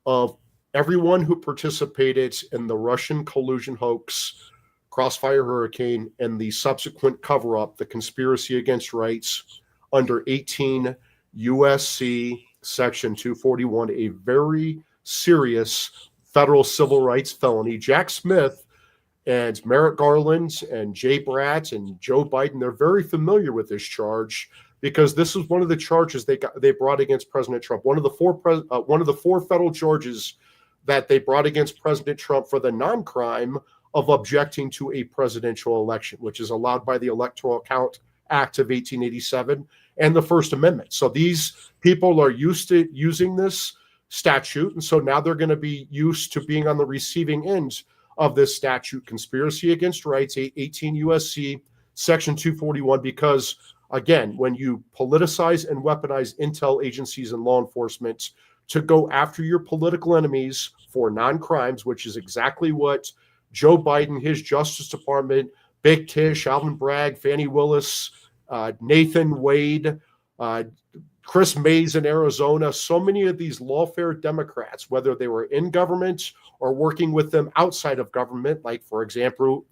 of everyone who participated in the Russian collusion hoax, Crossfire Hurricane, and the subsequent cover-up, the conspiracy against rights under 18 USC Section 241, a very serious federal civil rights felony. Jack Smith and Merrick Garland and Jay Bratt and Joe Biden, they're very familiar with this charge because this is one of the charges they brought against President Trump. One of the four federal charges that they brought against President Trump for the non-crime of objecting to a presidential election, which is allowed by the Electoral Count Act of 1887 and the First Amendment. So these people are used to using this statute, and so now they're going to be used to being on the receiving end of this statute, conspiracy against rights, 18 USC Section 241, because again, when you politicize and weaponize intel agencies and law enforcement to go after your political enemies for non-crimes, which is exactly what Joe Biden, his Justice Department, Big Tish, Alvin Bragg, Fani Willis, Nathan Wade, Chris Mays in Arizona, so many of these lawfare Democrats, whether they were in government or working with them outside of government, like for example,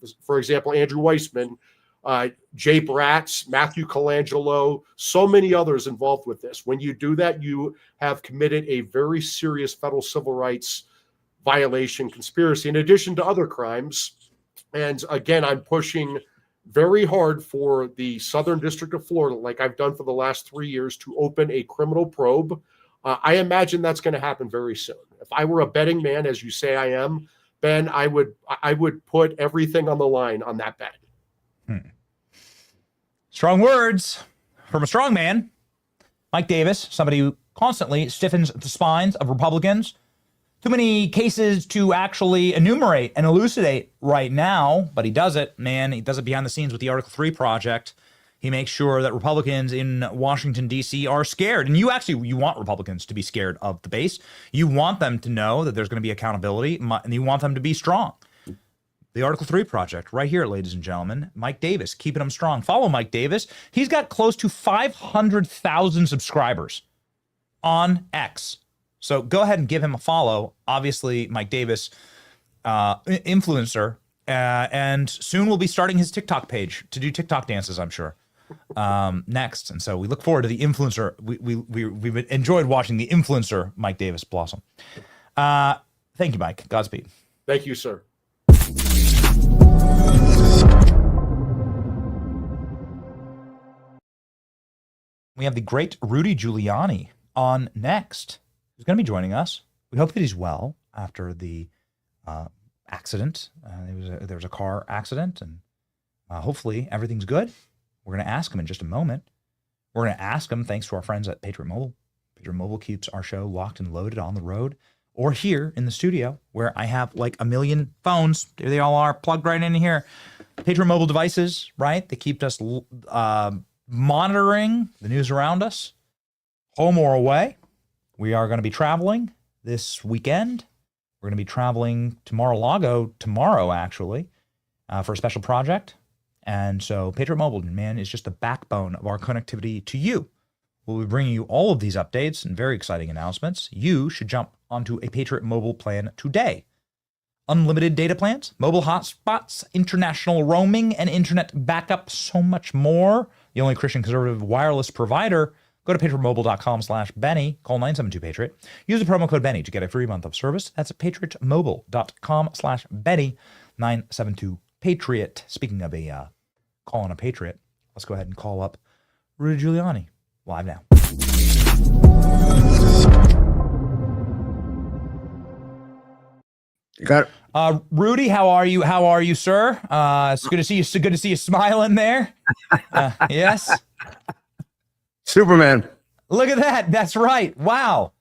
Andrew Weissman, Jay Bratt, Matthew Colangelo, so many others involved with this. When you do that, you have committed a very serious federal civil rights violation conspiracy, in addition to other crimes. And again, I'm pushing very hard for the Southern District of Florida, like I've done for the last 3 years, to open a criminal probe. I imagine that's going to happen very soon. If I were a betting man, as you say I am, Ben, I would put everything on the line on that bet. Strong words from a strong man. Mike Davis, somebody who constantly stiffens the spines of Republicans. Too many cases to actually enumerate and elucidate right now, but he does it, man. He does it behind the scenes with the Article 3 project. He makes sure that Republicans in Washington, D.C. are scared. And you want Republicans to be scared of the base. You want them to know that there's going to be accountability, and you want them to be strong. The Article 3 project right here, ladies and gentlemen. Mike Davis, keeping them strong. Follow Mike Davis. He's got close to 500,000 subscribers on X. So go ahead and give him a follow. Obviously, Mike Davis, influencer, and soon we'll be starting his TikTok page to do TikTok dances, I'm sure, next. And so we look forward to the influencer. We've enjoyed watching the influencer Mike Davis blossom. Thank you, Mike. Godspeed. Thank you, sir. We have the great Rudy Giuliani on next. He's going to be joining us. We hope that he's well after the accident. There was a car accident, and hopefully everything's good. We're going to ask him in just a moment. We're going to ask him, thanks to our friends at Patriot Mobile. Patriot Mobile keeps our show locked and loaded on the road or here in the studio, where I have like a million phones. There they all are, plugged right in here. Patriot Mobile devices, right? They keep us monitoring the news around us, home or away. We are going to be traveling this weekend. We're going to be traveling to Mar-a-Lago tomorrow, actually, for a special project. And so Patriot Mobile, man, is just the backbone of our connectivity to you we'll be bringing you all of these updates and very exciting announcements. You should jump onto a Patriot Mobile plan today. Unlimited data plans, mobile hotspots, international roaming, and internet backup, so much more. The only Christian conservative wireless provider. Go to patriotmobile.com/Benny. Call 972-PATRIOT. Use the promo code Benny to get a free month of service. That's at patriotmobile.com/Benny. 972-PATRIOT. Speaking of calling a patriot, let's go ahead and call up Rudy Giuliani live now. You got it. Rudy, how are you? How are you, sir? It's good to see you. So good to see you smiling there. Yes. Superman. Look at that. That's right. Wow.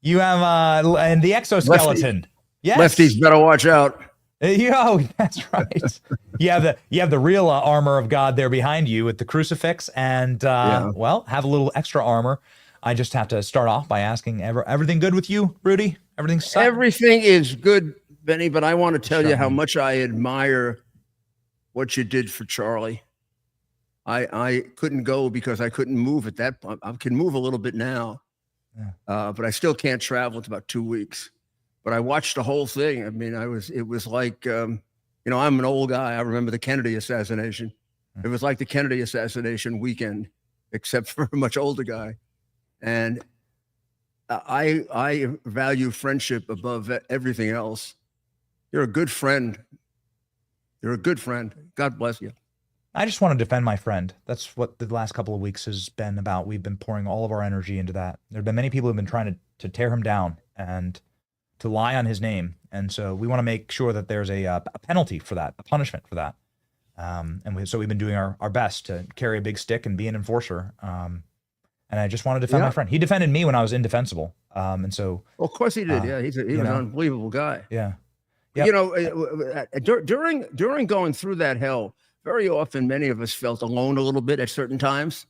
You have and the exoskeleton. Yes. Lefties better watch out. Yo, that's right. you have the real armor of God there behind you with the crucifix, and well, have a little extra armor. I just have to start off by asking, everything good with you, Rudy? Everything is good, Benny, but I want to tell you how much I admire what you did for Charlie. I couldn't go because I couldn't move at that point. I can move a little bit now, but I still can't travel. It's about 2 weeks. But I watched the whole thing. I mean, it was like, I'm an old guy. I remember the Kennedy assassination. It was like the Kennedy assassination weekend, except for a much older guy. And I value friendship above everything else. You're a good friend. You're a good friend. God bless you. I just want to defend my friend. That's what the last couple of weeks has been about. We've been pouring all of our energy into that. There have been many people who have been trying to tear him down and to lie on his name. And so we want to make sure that there's a penalty for that, a punishment for that. So we've been doing our best to carry a big stick and be an enforcer. And I just want to defend my friend. He defended me when I was indefensible. And so. Well, of course he did. He was an unbelievable guy. Yeah. Yep. During going through that hell, very often many of us felt alone a little bit at certain times.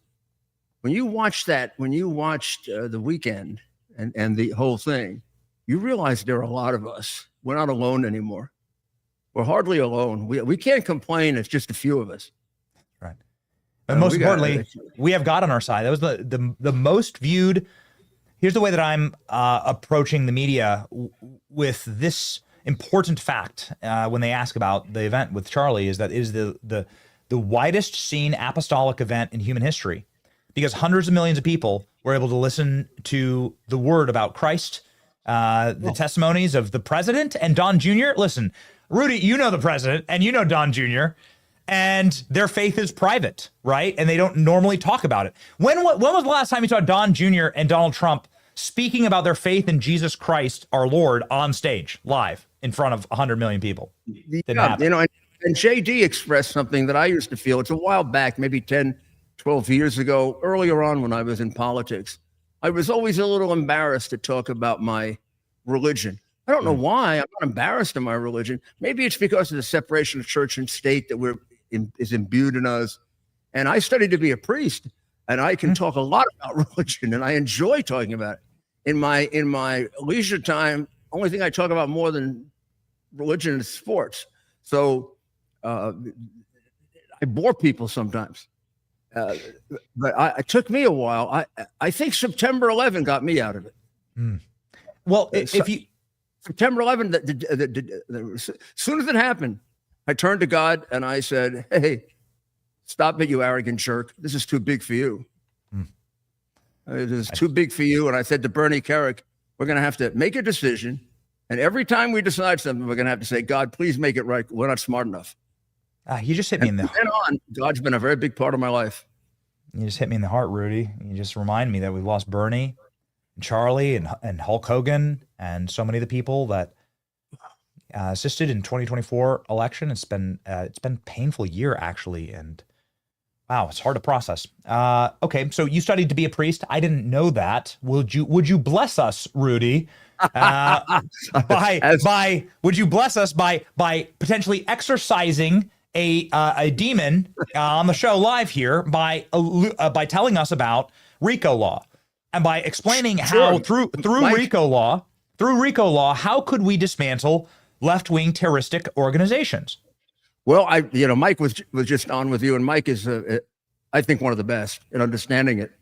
When you watched The Weekend and the whole thing, you realize there are a lot of us. We're not alone anymore. We're hardly alone. We can't complain. It's just a few of us. Right. And most importantly, we have God on our side. That was the most viewed. Here's the way that I'm approaching the media with this important fact when they ask about the event with Charlie is that it is the widest seen apostolic event in human history, because hundreds of millions of people were able to listen to the word about Christ, the testimonies of the president and Don Jr. Listen, Rudy, you know the president and you know Don Jr., and their faith is private, right? And they don't normally talk about it. When was the last time you saw Don Jr. and Donald Trump speaking about their faith in Jesus Christ, our Lord, on stage, live, in front of 100 million people? And JD expressed something that I used to feel. It's a while back, maybe 10, 12 years ago, earlier on when I was in politics. I was always a little embarrassed to talk about my religion. I don't know why. I'm not embarrassed in my religion. Maybe it's because of the separation of church and state that is imbued in us. And I studied to be a priest, and I can talk a lot about religion, and I enjoy talking about it. In my leisure time, only thing I talk about more than religion is sports. So I bore people sometimes. But it took me a while. I think September 11 got me out of it. Well, if you September 11, as soon as it happened, I turned to God and I said, "Hey, stop it, you arrogant jerk! This is too big for you. It is too big for you." And I said to Bernie Kerik, "We're going to have to make a decision, and every time we decide something, we're going to have to say, God, please make it right. We're not smart enough." You just hit me in the heart. God's been a very big part of my life. You just hit me in the heart, Rudy. You just remind me that we've lost Bernie, and Charlie, and Hulk Hogan, and so many of the people that assisted in 2024 election. It's been a painful year, actually, and wow, it's hard to process. Okay, so you studied to be a priest. I didn't know that. Would you bless us, Rudy? Would you bless us by potentially exorcising a demon on the show live here by telling us about RICO law and by explaining how through RICO law, how could we dismantle left-wing terroristic organizations? Well, Mike was just on with you, and Mike is, I think, one of the best in understanding it.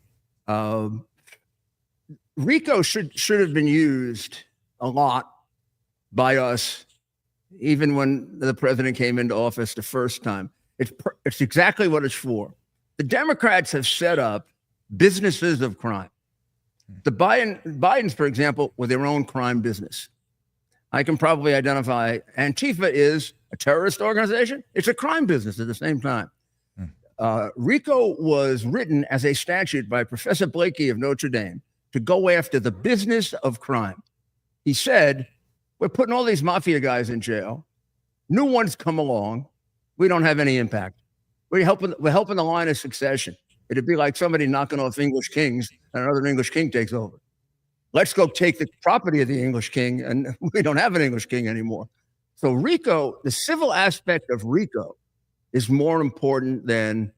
RICO should have been used a lot by us, even when the president came into office the first time. It's exactly what it's for. The Democrats have set up businesses of crime. The Bidens, for example, with their own crime business. I can probably identify Antifa is a terrorist organization. It's a crime business at the same time. RICO was written as a statute by Professor Blakey of Notre Dame to go after the business of crime. He said, we're putting all these mafia guys in jail. New ones come along. We don't have any impact. We're helping the line of succession. It'd be like somebody knocking off English kings and another English king takes over. Let's go take the property of the English king, and we don't have an English king anymore. So RICO, the civil aspect of RICO is more important than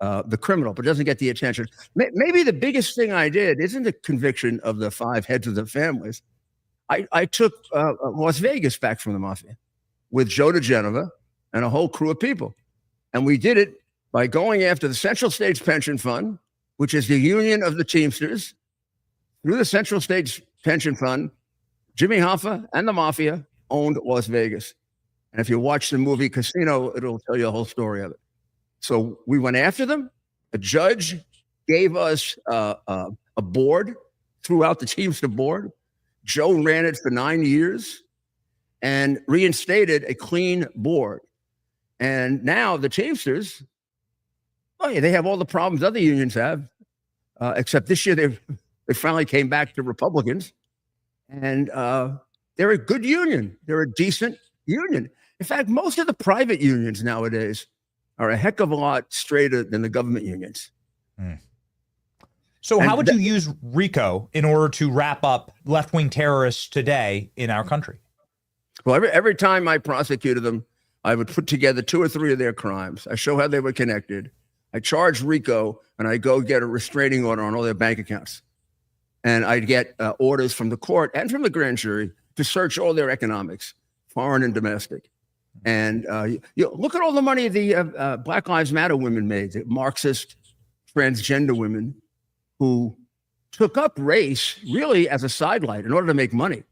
the criminal, but doesn't get the attention. Maybe the biggest thing I did isn't the conviction of the 5 heads of the families. I took Las Vegas back from the mafia with Joe DeGenova and a whole crew of people. And we did it by going after the Central States Pension Fund, which is the union of the Teamsters. Through the Central States Pension Fund, Jimmy Hoffa and the mafia owned Las Vegas. And if you watch the movie Casino, it'll tell you the whole story of it. So we went after them. The judge gave us a board throughout the Teamster board. Joe ran it for 9 years and reinstated a clean board. And now the Teamsters, they have all the problems other unions have, except this year they finally came back to Republicans. And they're a good union. They're a decent union. In fact, most of the private unions nowadays are a heck of a lot straighter than the government unions. So how would you use RICO in order to wrap up left-wing terrorists today in our country? Well, every time I prosecuted them, I would put together 2 or 3 of their crimes. I show how they were connected. I charge RICO, and I go get a restraining order on all their bank accounts. And I'd get orders from the court and from the grand jury to search all their economics, foreign and domestic. And look at all the money the Black Lives Matter women made, the Marxist transgender women who took up race really as a sidelight in order to make money.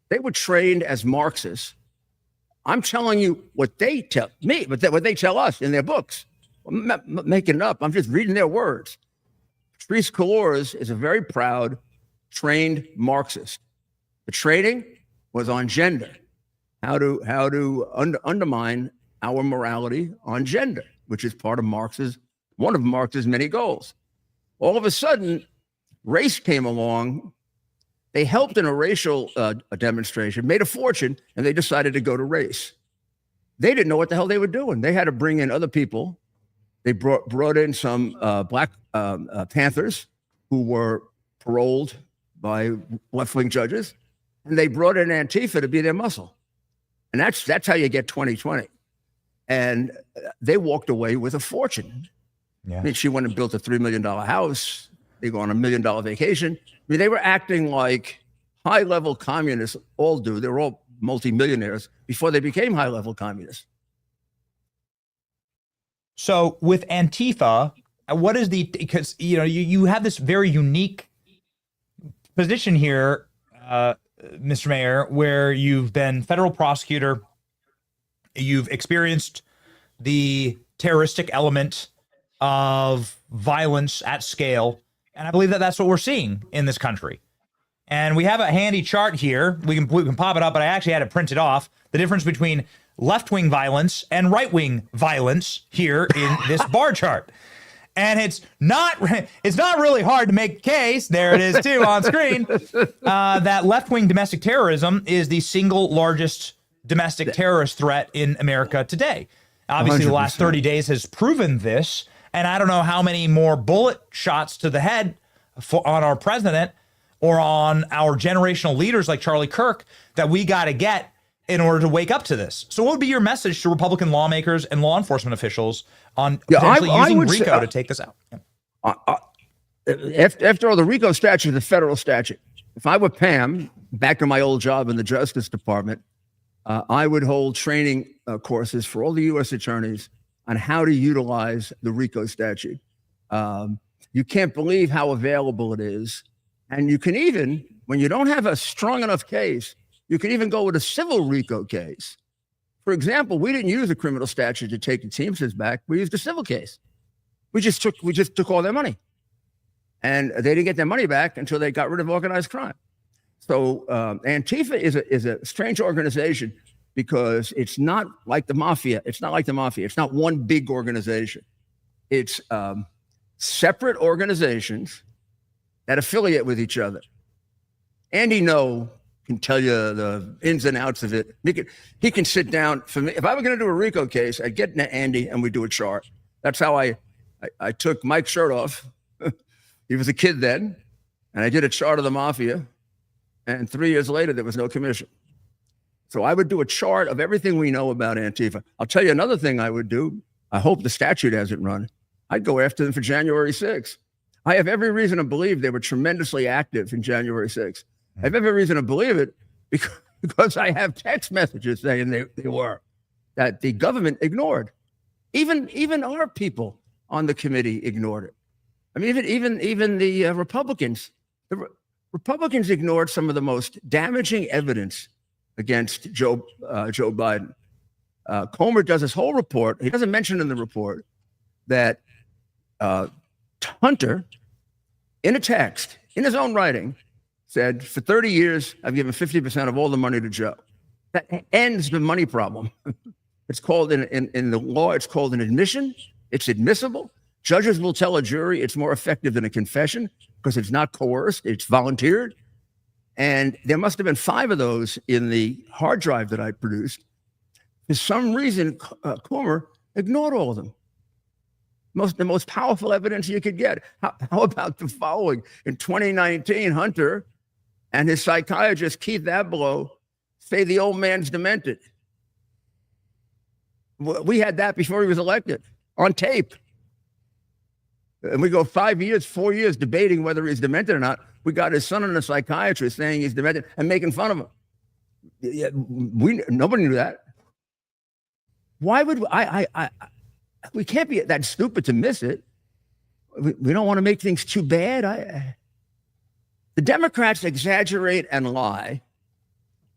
They were trained as Marxists. I'm telling you what they tell me, but what they tell us in their books. I'm not making it up. I'm just reading their words. Patrisse Cullors is a very proud, trained Marxist. The training was on gender, how to undermine our morality on gender, which is part of one of Marx's many goals. All of a sudden, race came along. They helped in a racial demonstration, made a fortune, and they decided to go to race. They didn't know what the hell they were doing. They had to bring in other people. They brought in some Black Panthers who were paroled by left-wing judges, and they brought in Antifa to be their muscle. And that's how you get 2020. And they walked away with a fortune. Yeah. I mean, she went and built a $3 million house. They go on a $1 million vacation. I mean, they were acting like high-level communists all do. They were all multimillionaires before they became high-level communists. So with Antifa, what is because you have this very unique position here, Mr. Mayor, where you've been federal prosecutor, you've experienced the terroristic element of violence at scale, and I believe that that's what we're seeing in this country. And we have a handy chart here. We can pop it up, but I actually had it printed off. The difference between left-wing violence and right-wing violence here in this bar chart. And it's not really hard to make the case, there it is too on screen, that left-wing domestic terrorism is the single largest domestic terrorist threat in America today. Obviously, 100%. The last 30 days has proven this, and I don't know how many more bullet shots to the head on our president or on our generational leaders like Charlie Kirk that we got to get in order to wake up to this. So what would be your message to Republican lawmakers and law enforcement officials on potentially using RICO to take this out? After all, the RICO statute is a federal statute. If I were Pam, back in my old job in the Justice Department, I would hold training courses for all the U.S. attorneys on how to utilize the RICO statute. You can't believe how available it is. And you can even, when you don't have a strong enough case, you can even go with a civil RICO case. For example, we didn't use a criminal statute to take the Teamsters back. We used a civil case. We just took all their money. And they didn't get their money back until they got rid of organized crime. So Antifa is a strange organization because it's not like the mafia. It's not like the mafia. It's not one big organization. It's separate organizations that affiliate with each other. Andy Ngo can tell you the ins and outs of it. He can sit down. For me, if I were going to do a RICO case, I'd get into Andy and we'd do a chart. That's how I took Mike's shirt off. He was a kid then, and I did a chart of the mafia. And 3 years later, there was no commission. So I would do a chart of everything we know about Antifa. I'll tell you another thing I would do. I hope the statute hasn't run. I'd go after them for January 6th. I have every reason to believe they were tremendously active in January 6th. I have every reason to believe it because I have text messages saying they were, that the government ignored. Even our people on the committee ignored it. I mean, even the Republicans. The Republicans ignored some of the most damaging evidence against Joe Biden. Comer does his whole report. He doesn't mention in the report that Hunter, in a text, in his own writing, said, for 30 years, I've given 50% of all the money to Joe. That ends the money problem. It's called, in the law, it's called an admission. It's admissible. Judges will tell a jury it's more effective than a confession because it's not coerced, it's volunteered. And there must have been 5 of those in the hard drive that I produced. For some reason, Comer ignored all of them. The most powerful evidence you could get. How about the following? In 2019, Hunter and his psychiatrist, Keith Ablow, say the old man's demented. We had that before he was elected, on tape. And we go 5 years, 4 years debating whether he's demented or not. We got his son and a psychiatrist saying he's demented and making fun of him. Yeah, nobody knew that. Why would we can't be that stupid to miss it. We don't want to make things too bad. The Democrats exaggerate and lie,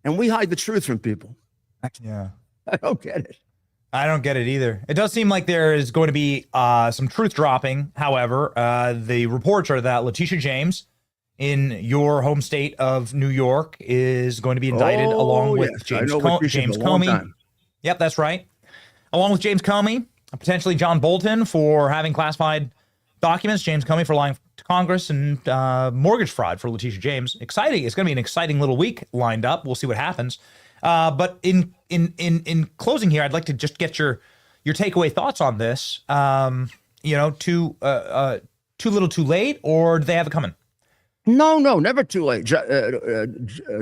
and we hide the truth from people. Yeah. I don't get it. I don't get it either. It does seem like there is going to be some truth dropping. However, the reports are that Leticia James in your home state of New York is going to be indicted along with James Comey. Yep, that's right. Along with James Comey, potentially John Bolton for having classified documents, James Comey for lying to Congress, and mortgage fraud for Leticia James. Exciting. It's going to be an exciting little week lined up. We'll see what happens. But in closing here, I'd like to just get your takeaway thoughts on this. Too little, too late, or do they have it coming? No, never too late.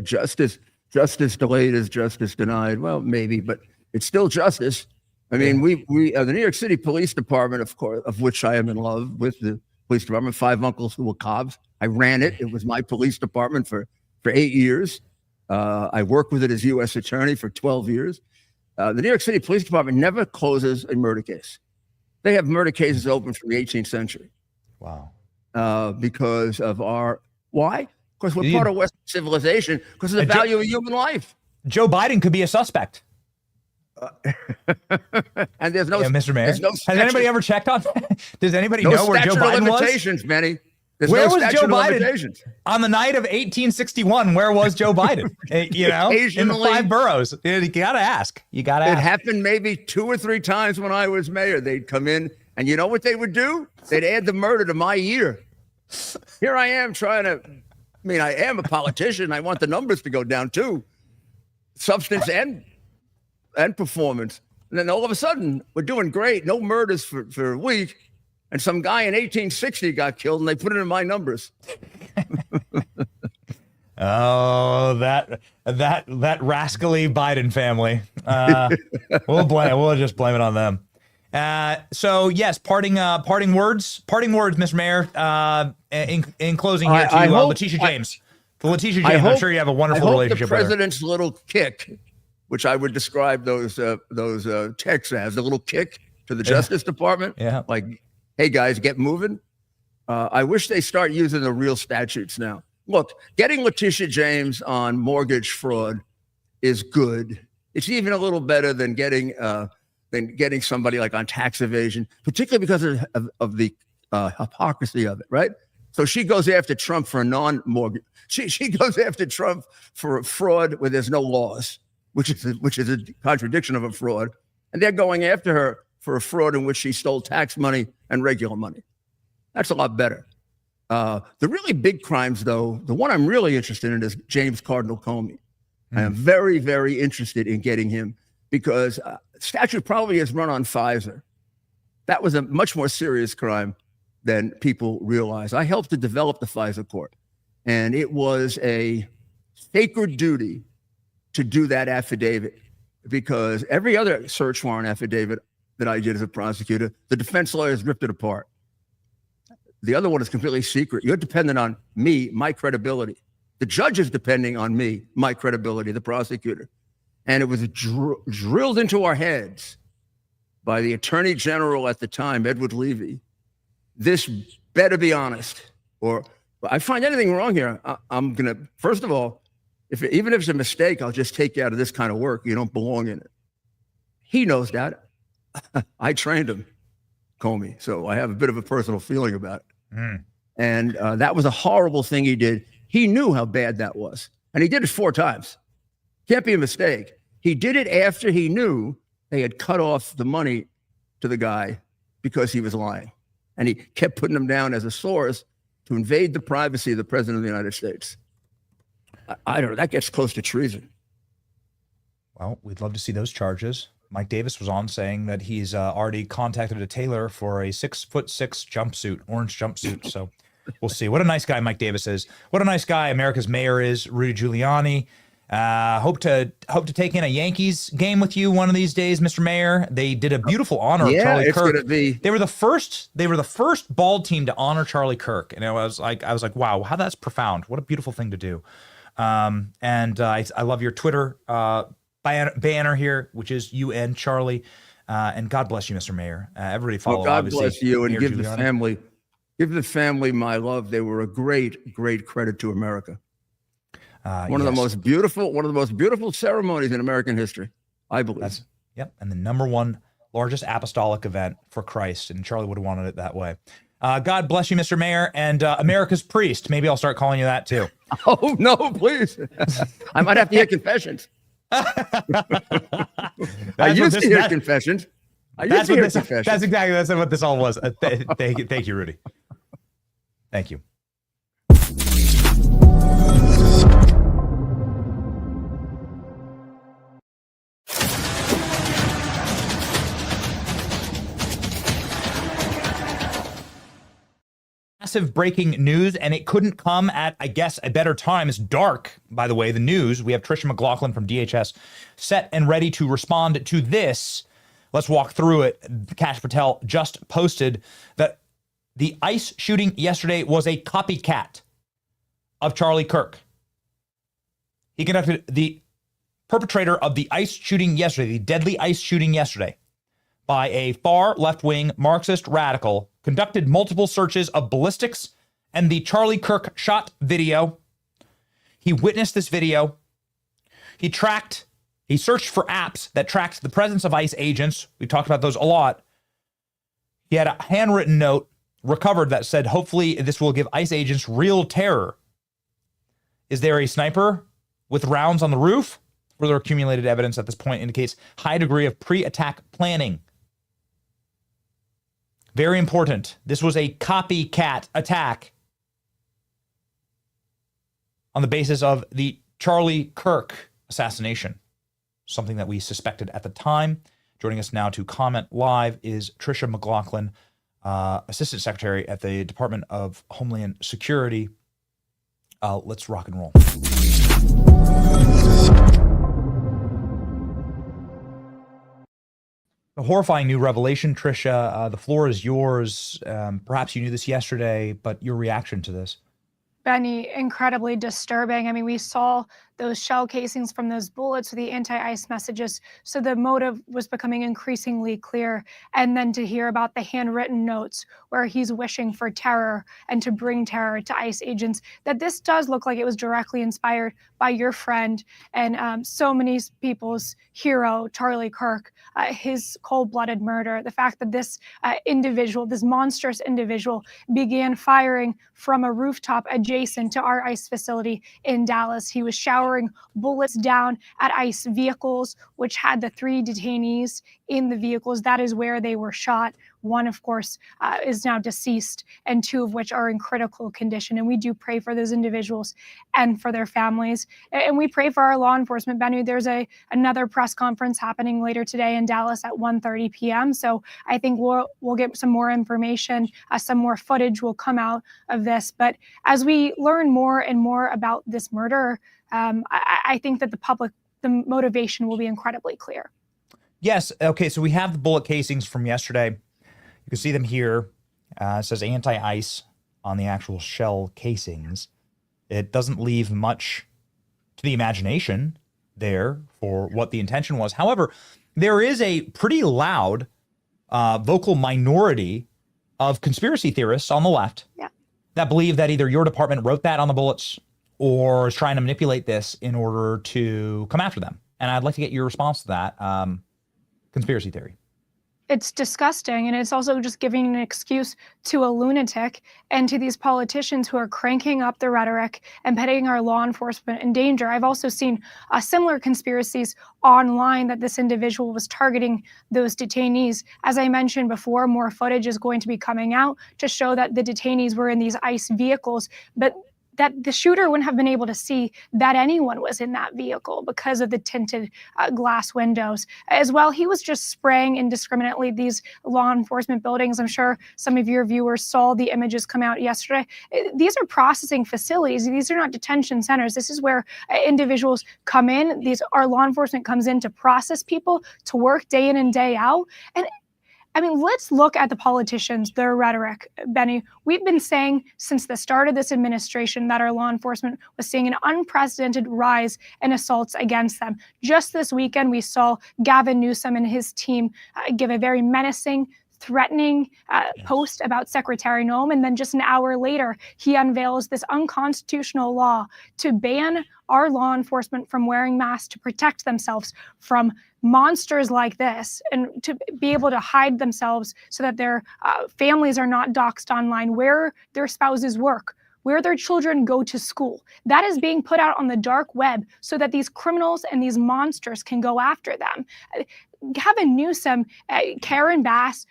Justice delayed is justice denied. Well, maybe, but it's still justice. I mean, we the New York City Police Department, of course, of which I am in love with the police department. 5 uncles who were cops. I ran it. It was my police department for 8 years. I worked with it as U.S. attorney for 12 years. The New York City Police Department never closes a murder case. They have murder cases open from the 18th century. Wow. Because of why? Because we're part of Western civilization, because of the value of human life. Joe Biden could be a suspect. And there's no, Mr. Mayor. There's no Has anybody ever checked on that? Does anybody know where Joe Biden was? Manny. Where was Joe Biden on the night of 1861? Where was Joe Biden? In the 5 boroughs. You got to ask. It happened maybe 2 or 3 times when I was mayor. They'd come in, and you know what they would do? They'd add the murder to my year. Here I am trying to. I am a politician. I want the numbers to go down too, substance and performance. And then all of a sudden, we're doing great. No murders for a week. And some guy in 1860 got killed, and they put it in my numbers. Oh, that rascally Biden family. We'll just blame it on them. So yes, parting words, Mr. Mayor. In closing here to Leticia James. Leticia James, I'm sure you have a wonderful relationship with her. The president's little kick, which I would describe those texts as, the little kick to the Justice Department. Yeah. Like, hey guys, get moving. I wish they start using the real statutes now. Look, getting Leticia James on mortgage fraud is good. It's even a little better than getting somebody like on tax evasion, particularly because of the hypocrisy of it, right? So she goes after Trump for a non-mortgage. She goes after Trump for a fraud where there's no laws, which is a contradiction of a fraud, and they're going after her for a fraud in which she stole tax money and regular money. That's a lot better. The really big crimes, though, the one I'm really interested in is James Cardinal Comey. I am very, very interested in getting him because statute probably is run on Pfizer. That was a much more serious crime than people realize. I helped to develop the Pfizer court, and it was a sacred duty to do that affidavit because every other search warrant affidavit that I did as a prosecutor, the defense lawyers ripped it apart. The other one is completely secret. You're dependent on me, my credibility. The judge is depending on me, my credibility, the prosecutor. And it was drilled into our heads by the attorney general at the time, Edward Levy. This better be honest, or I find anything wrong here, I'm going to, first of all, even if it's a mistake, I'll just take you out of this kind of work. You don't belong in it. He knows that. I trained him, Comey, so I have a bit of a personal feeling about it. And that was a horrible thing he did. He knew how bad that was. And he did it 4 times. Can't be a mistake. He did it after he knew they had cut off the money to the guy because he was lying. And he kept putting him down as a source to invade the privacy of the president of the United States. I don't know. That gets close to treason. Well, we'd love to see those charges. Mike Davis was on saying that he's already contacted a tailor for a 6'6" jumpsuit, orange jumpsuit. So we'll see. What a nice guy Mike Davis is. What a nice guy America's mayor is, Rudy Giuliani. Hope to take in a Yankees game with you one of these days, Mr. Mayor. They did a beautiful honor of Charlie Kirk. They were the first bald team to honor Charlie Kirk, and I was like, wow, how that's profound. What a beautiful thing to do. I love your Twitter banner here, which is UN Charlie, and God bless you, Mr. Mayor. Everybody follow. Well, God bless you, and give the family my love. They were a great credit to America. One of the most beautiful ceremonies in American history, I believe. Yep, and the #1 largest apostolic event for Christ, and Charlie would have wanted it that way. God bless you, Mr. Mayor, and America's priest. Maybe I'll start calling you that too. Oh no, please! I might have to hear confessions. I used to hear confessions. That's exactly what this all was. Thank you, Rudy. Thank you. Massive breaking news, and it couldn't come at, I guess, a better time. It's dark, by the way, the news. We have Trisha McLaughlin from DHS set and ready to respond to this. Let's walk through it. Kash Patel just posted that the ICE shooting yesterday was a copycat of Charlie Kirk. The perpetrator of the ICE shooting yesterday, the deadly ICE shooting yesterday, by a far left-wing Marxist radical, conducted multiple searches of ballistics and the Charlie Kirk shot video. He witnessed this video. He searched for apps that tracked the presence of ICE agents. We talked about those a lot. He had a handwritten note recovered that said, hopefully this will give ICE agents real terror. Is there a sniper with rounds on the roof? Further accumulated evidence at this point indicates high degree of pre-attack planning. Very important. This was a copycat attack on the basis of the Charlie Kirk assassination, something that we suspected at the time. Joining us now to comment live is Trisha McLaughlin, Assistant Secretary at the Department of Homeland Security. Let's rock and roll. A horrifying new revelation, Trisha. The floor is yours. Perhaps you knew this yesterday, but your reaction to this? Benny, incredibly disturbing. I mean, we saw the those shell casings from those bullets with the anti-ICE messages. So the motive was becoming increasingly clear. And then to hear about the handwritten notes where he's wishing for terror and to bring terror to ICE agents, that this does look like it was directly inspired by your friend and so many people's hero, Charlie Kirk, his cold-blooded murder. The fact that this individual, this monstrous individual, began firing from a rooftop adjacent to our ICE facility in Dallas. He was showering bullets down at ICE vehicles, which had the 3 detainees in the vehicles. That is where they were shot. One, of course, is now deceased, and 2 of which are in critical condition. And we do pray for those individuals and for their families. And we pray for our law enforcement. Bennu, there's another press conference happening later today in Dallas at 1:30 p.m. So I think we'll get some more information. Some more footage will come out of this. But as we learn more and more about this murder, I think that the motivation will be incredibly clear. Yes. Okay. So we have the bullet casings from yesterday. You can see them here. It says anti-ICE on the actual shell casings. It doesn't leave much to the imagination there for what the intention was. However, there is a pretty loud vocal minority of conspiracy theorists on the left that believe that either your department wrote that on the bullets or is trying to manipulate this in order to come after them. And I'd like to get your response to that conspiracy theory. It's disgusting, and it's also just giving an excuse to a lunatic and to these politicians who are cranking up the rhetoric and putting our law enforcement in danger. I've also seen similar conspiracies online that this individual was targeting those detainees. As I mentioned before, more footage is going to be coming out to show that the detainees were in these ICE vehicles, but that the shooter wouldn't have been able to see that anyone was in that vehicle because of the tinted glass windows. As well, he was just spraying indiscriminately these law enforcement buildings. I'm sure some of your viewers saw the images come out yesterday. These are processing facilities. These are not detention centers. This is where individuals come in. Our law enforcement comes in to process people, to work day in and day out. And I mean, let's look at the politicians, their rhetoric, Benny. We've been saying since the start of this administration that our law enforcement was seeing an unprecedented rise in assaults against them. Just this weekend, we saw Gavin Newsom and his team give a very menacing, threatening post about Secretary Noem. And then just an hour later, he unveils this unconstitutional law to ban our law enforcement from wearing masks to protect themselves from monsters like this and to be able to hide themselves so that their families are not doxxed online, where their spouses work, where their children go to school. That is being put out on the dark web so that these criminals and these monsters can go after them. Gavin Newsom, Karen Bass,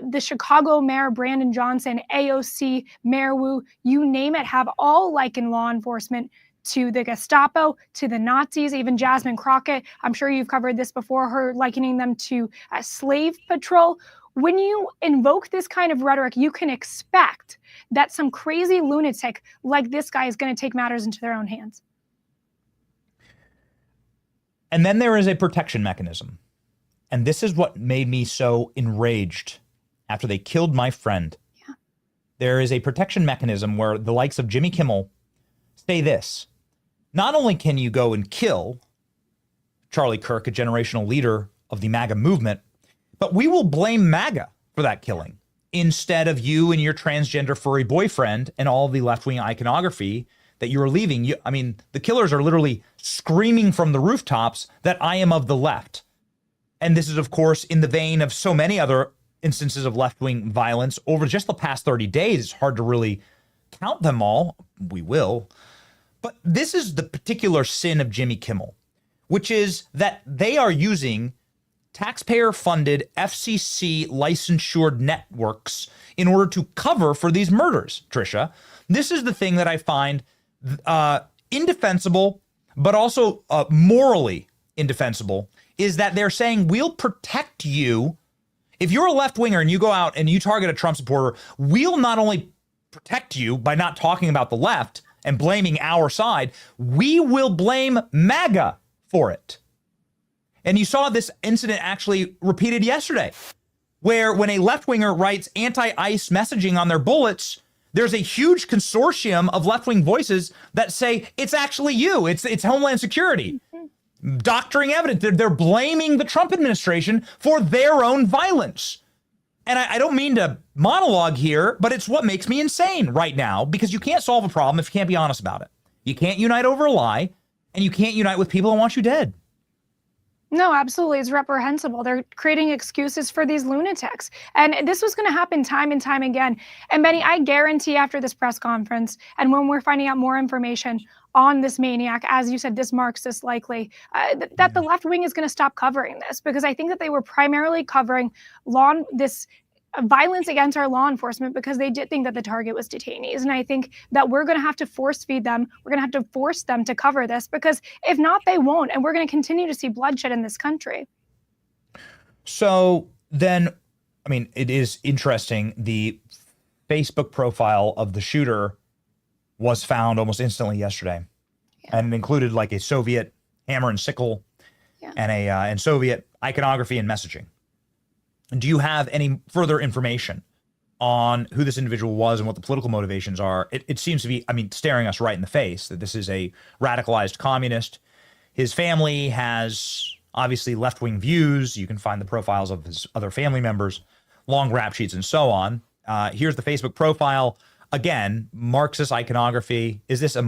the Chicago Mayor Brandon Johnson, AOC, Mayor Wu, you name it, have all likened law enforcement to the Gestapo, to the Nazis, even Jasmine Crockett. I'm sure you've covered this before, her likening them to a slave patrol. When you invoke this kind of rhetoric, you can expect that some crazy lunatic like this guy is going to take matters into their own hands. And then there is a protection mechanism. And this is what made me so enraged after they killed my friend. Yeah. There is a protection mechanism where the likes of Jimmy Kimmel say this: not only can you go and kill Charlie Kirk, a generational leader of the MAGA movement, but we will blame MAGA for that killing instead of you and your transgender furry boyfriend and all the left-wing iconography that you are leaving. I mean, the killers are literally screaming from the rooftops that I am of the left. And this is, of course, in the vein of so many other instances of left-wing violence over just the past 30 days. It's hard to really count them all. We will. But this is the particular sin of Jimmy Kimmel, which is that they are using taxpayer-funded FCC licensured networks in order to cover for these murders, Trisha. This is the thing that I find indefensible, but also morally indefensible, is that they're saying we'll protect you. If you're a left-winger and you go out and you target a Trump supporter, we'll not only protect you by not talking about the left and blaming our side, we will blame MAGA for it. And you saw this incident actually repeated yesterday, where when a left-winger writes anti-ICE messaging on their bullets, there's a huge consortium of left-wing voices that say it's actually you. It's Homeland Security. Doctoring evidence. They're blaming the Trump administration for their own violence. And I don't mean to monologue here, but it's what makes me insane right now, because you can't solve a problem if you can't be honest about it. You can't unite over a lie, and you can't unite with people who want you dead. No, absolutely. It's reprehensible. They're creating excuses for these lunatics. And this was going to happen time and time again. And Benny, I guarantee after this press conference, and when we're finding out more information on this maniac, as you said, this Marxist likely, that the left wing is going to stop covering this, because I think that they were primarily covering this violence against our law enforcement because they did think that the target was detainees. And I think that we're going to have to force feed them. We're going to have to force them to cover this, because if not, they won't. And we're going to continue to see bloodshed in this country. So then, I mean, it is interesting. The Facebook profile of the shooter was found almost instantly yesterday, and it included like a Soviet hammer and sickle and Soviet iconography and messaging. Do you have any further information on who this individual was and what the political motivations are? It seems to be, I mean, staring us right in the face that this is a radicalized communist. His family has obviously left-wing views. You can find the profiles of his other family members, long rap sheets, and so on. Here's the Facebook profile. Again, Marxist iconography. Is this a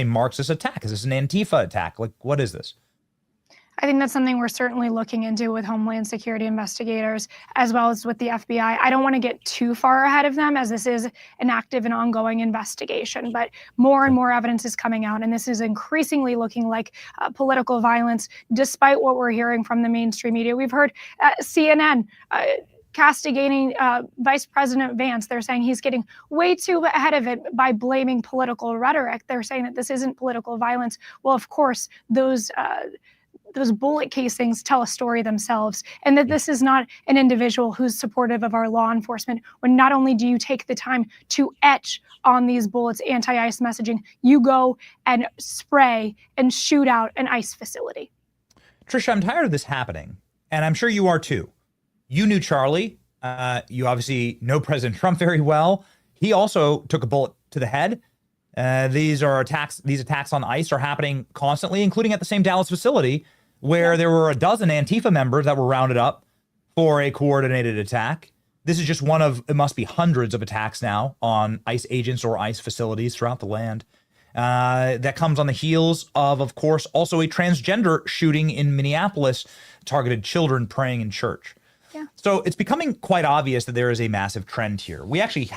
Marxist attack? Is this an Antifa attack? Like, what is this? I think that's something we're certainly looking into with Homeland Security investigators, as well as with the FBI. I don't want to get too far ahead of them, as this is an active and ongoing investigation, but more and more evidence is coming out, and this is increasingly looking like political violence, despite what we're hearing from the mainstream media. We've heard CNN castigating Vice President Vance. They're saying he's getting way too ahead of it by blaming political rhetoric. They're saying that this isn't political violence. Well, of course, those bullet casings tell a story themselves, and that this is not an individual who's supportive of our law enforcement. When not only do you take the time to etch on these bullets anti-ICE messaging, you go and spray and shoot out an ICE facility. Trisha, I'm tired of this happening, and I'm sure you are too. You knew Charlie. You obviously know President Trump very well. He also took a bullet to the head. These attacks on ICE are happening constantly, including at the same Dallas facility, where there were a dozen Antifa members that were rounded up for a coordinated attack. This is just one of, it must be hundreds of attacks now on ICE agents or ICE facilities throughout the land. That comes on the heels of course, also a transgender shooting in Minneapolis, targeted children praying in church. Yeah. So it's becoming quite obvious that there is a massive trend here. We actually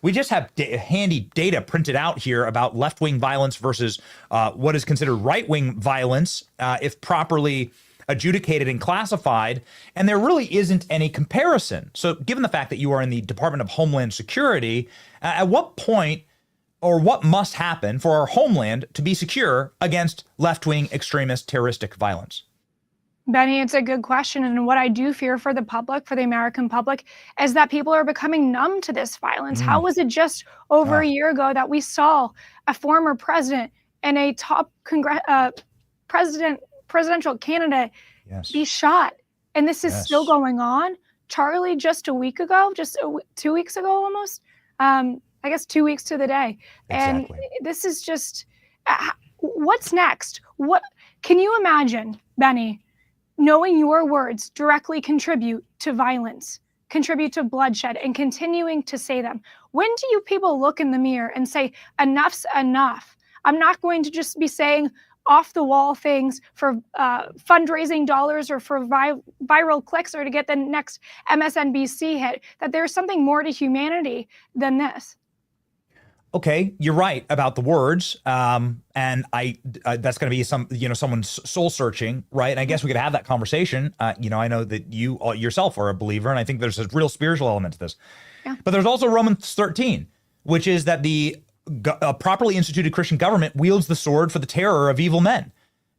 we just have handy data printed out here about left-wing violence versus what is considered right-wing violence, if properly adjudicated and classified. And there really isn't any comparison. So given the fact that you are in the Department of Homeland Security, at what point or what must happen for our homeland to be secure against left-wing extremist terroristic violence? Benny, it's a good question. And what I do fear for the public, for the American public, is that people are becoming numb to this violence. How was it just over a year ago that we saw a former president and a top presidential candidate be shot? And this is still going on. Charlie, just a week ago, 2 weeks ago almost, I guess 2 weeks to the day. Exactly. And this is just, what's next? What can you imagine, Benny, knowing your words directly contribute to violence, contribute to bloodshed, and continuing to say them? When do you people look in the mirror and say, enough's enough? I'm not going to just be saying off the wall things for fundraising dollars or for viral clicks or to get the next MSNBC hit, that there's something more to humanity than this. Okay, you're right about the words, and that's going to be someone's soul searching, right? And I guess we could have that conversation. I know that you yourself are a believer, and I think there's a real spiritual element to this. Yeah. But there's also Romans 13, which is that a properly instituted Christian government wields the sword for the terror of evil men.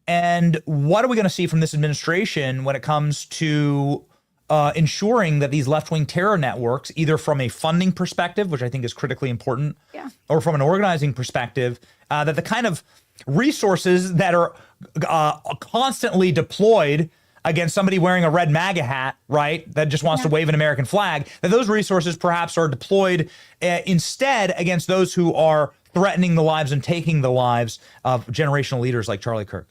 And what are we going to see from this administration when it comes to ensuring that these left-wing terror networks, either from a funding perspective, which I think is critically important, or from an organizing perspective, that the kind of resources that are constantly deployed against somebody wearing a red MAGA hat, right, that just wants to wave an American flag, that those resources perhaps are deployed instead against those who are threatening the lives and taking the lives of generational leaders like Charlie Kirk.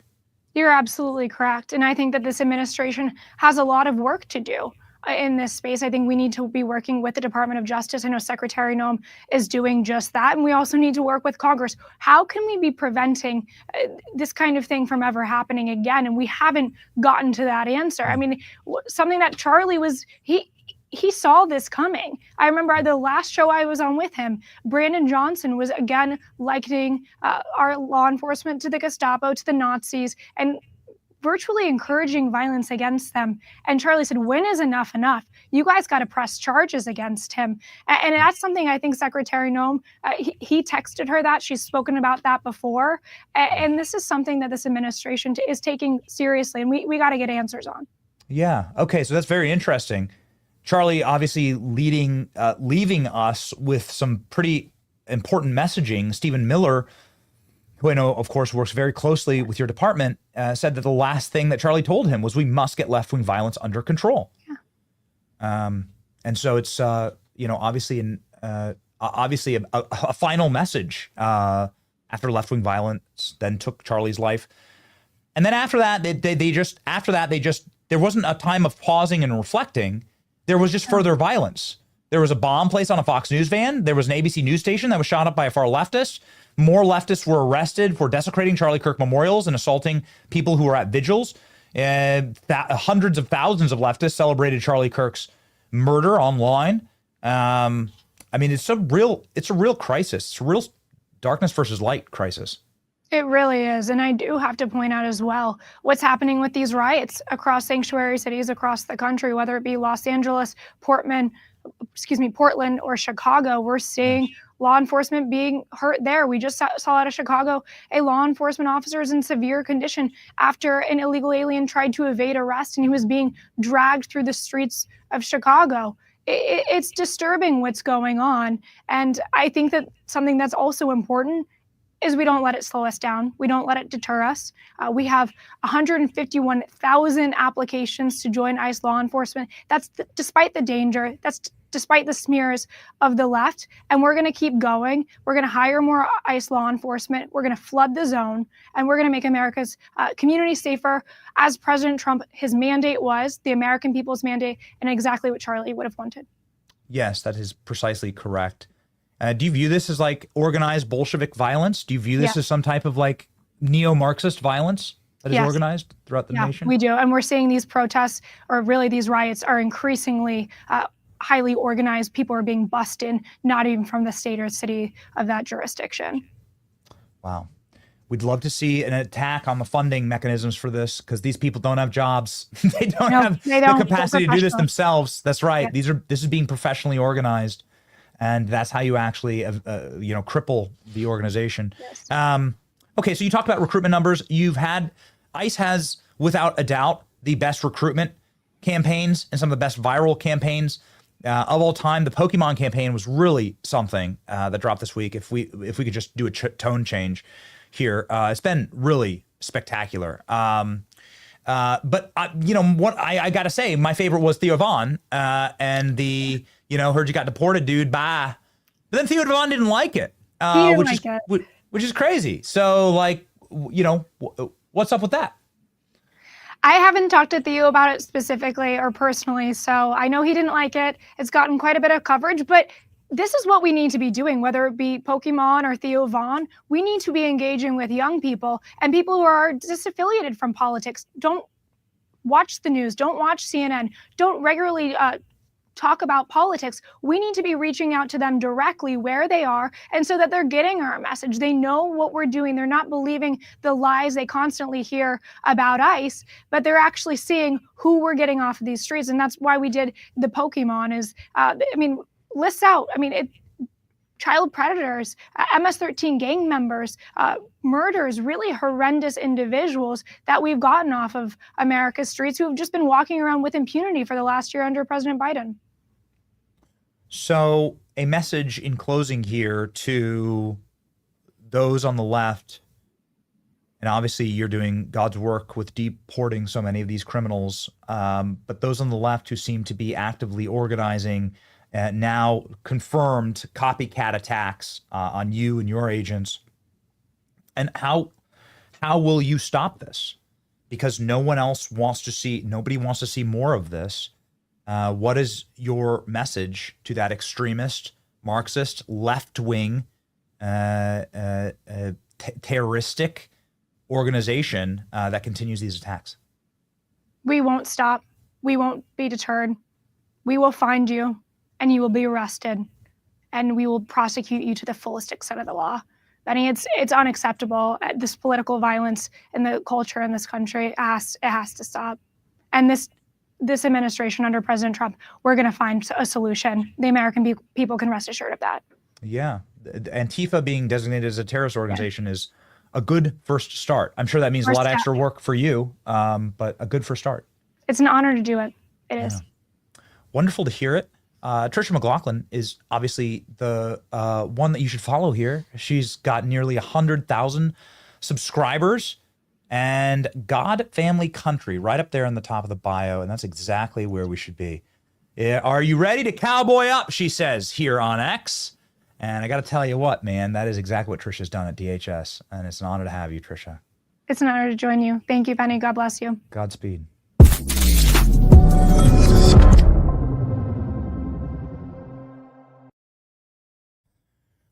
You're absolutely correct. And I think that this administration has a lot of work to do in this space. I think we need to be working with the Department of Justice. I know Secretary Noem is doing just that. And we also need to work with Congress. How can we be preventing this kind of thing from ever happening again? And we haven't gotten to that answer. I mean, something that Charlie was, he saw this coming. I remember the last show I was on with him, Brandon Johnson was again likening our law enforcement to the Gestapo, to the Nazis, and virtually encouraging violence against them. And Charlie said, when is enough enough? You guys got to press charges against him. And that's something I think Secretary Noem, he texted her that. She's spoken about that before. And this is something that this administration is taking seriously, and we got to get answers on. Yeah. Okay. So that's very interesting. Charlie obviously leaving us with some pretty important messaging. Stephen Miller, who I know, of course, works very closely with your department, said that the last thing that Charlie told him was we must get left-wing violence under control. Yeah. And so it's, obviously a final message after left-wing violence then took Charlie's life. And then after that, there wasn't a time of pausing and reflecting. There was just further violence. There was a bomb placed on a Fox News van. There was an ABC news station that was shot up by a far leftist. More leftists were arrested for desecrating Charlie Kirk memorials and assaulting people who were at vigils. Hundreds of thousands of leftists celebrated Charlie Kirk's murder online. I mean, it's a real crisis. It's a real darkness versus light crisis. It really is. And I do have to point out as well what's happening with these riots across sanctuary cities across the country, whether it be Los Angeles, Portland, or Chicago. We're seeing law enforcement being hurt there. We just saw out of Chicago, a law enforcement officer is in severe condition after an illegal alien tried to evade arrest and he was being dragged through the streets of Chicago. It's disturbing what's going on. And I think that something that's also important is we don't let it slow us down. We don't let it deter us. We have 151,000 applications to join ICE law enforcement. That's despite the danger. That's despite the smears of the left. And we're going to keep going. We're going to hire more ICE law enforcement. We're going to flood the zone. And we're going to make America's community safer, as President Trump, his mandate was, the American people's mandate, and exactly what Charlie would have wanted. Yes, that is precisely correct. Do you view this as like organized Bolshevik violence? Do you view this as some type of like neo-Marxist violence that is organized throughout the nation? We do. And we're seeing these protests, or really these riots, are increasingly highly organized. People are being bussed in, not even from the state or city of that jurisdiction. Wow. We'd love to see an attack on the funding mechanisms for this, because these people don't have jobs. They don't have the capacity to do this themselves. That's right. Yeah. This is being professionally organized. And that's how you actually, cripple the organization. Yes. Okay, so you talked about recruitment numbers. ICE has, without a doubt, the best recruitment campaigns and some of the best viral campaigns of all time. The Pokemon campaign was really something that dropped this week. If we could just do a tone change here, it's been really spectacular. But what I got to say, my favorite was Theo Von and the. Heard you got deported, dude. Bye. But then Theo Von didn't like it, which is crazy. So, what's up with that? I haven't talked to Theo about it specifically or personally, so I know he didn't like it. It's gotten quite a bit of coverage, but this is what we need to be doing, whether it be Pokemon or Theo Von. We need to be engaging with young people and people who are disaffiliated from politics. Don't watch the news. Don't watch CNN. Don't regularly talk about politics. We need to be reaching out to them directly where they are, and so that they're getting our message. They know what we're doing. They're not believing the lies they constantly hear about ICE, but they're actually seeing who we're getting off of these streets. And that's why we did the Pokemon lists out. Child predators, MS-13 gang members, murders, really horrendous individuals that we've gotten off of America's streets who have just been walking around with impunity for the last year under President Biden. So a message in closing here to those on the left And obviously, you're doing God's work with deporting so many of these criminals. But those on the left who seem to be actively organizing now confirmed copycat attacks on you and your agents. And how will you stop this? Because nobody wants to see more of this. What is your message to that extremist, Marxist, left-wing, terroristic organization that continues these attacks? We won't stop. We won't be deterred. We will find you, and you will be arrested, and we will prosecute you to the fullest extent of the law. Benny, it's unacceptable. This political violence and the culture in this country, it has to stop. And this administration under President Trump, we're going to find a solution. The American people can rest assured of that. Yeah. Antifa being designated as a terrorist organization is a good first start. I'm sure that means a lot of extra work for you, but a good first start. It's an honor to do it. It is. Wonderful to hear it. Trisha McLaughlin is obviously the one that you should follow here. She's got nearly 100,000 subscribers, and God, Family, Country right up there in the top of the bio, and that's exactly where we should be. Yeah, are you ready to cowboy up, she says here on X. And I got to tell you what, man, that is exactly what Trisha's done at DHS, and it's an honor to have you, Trisha. It's an honor to join you. Thank you, Benny. God bless you. Godspeed.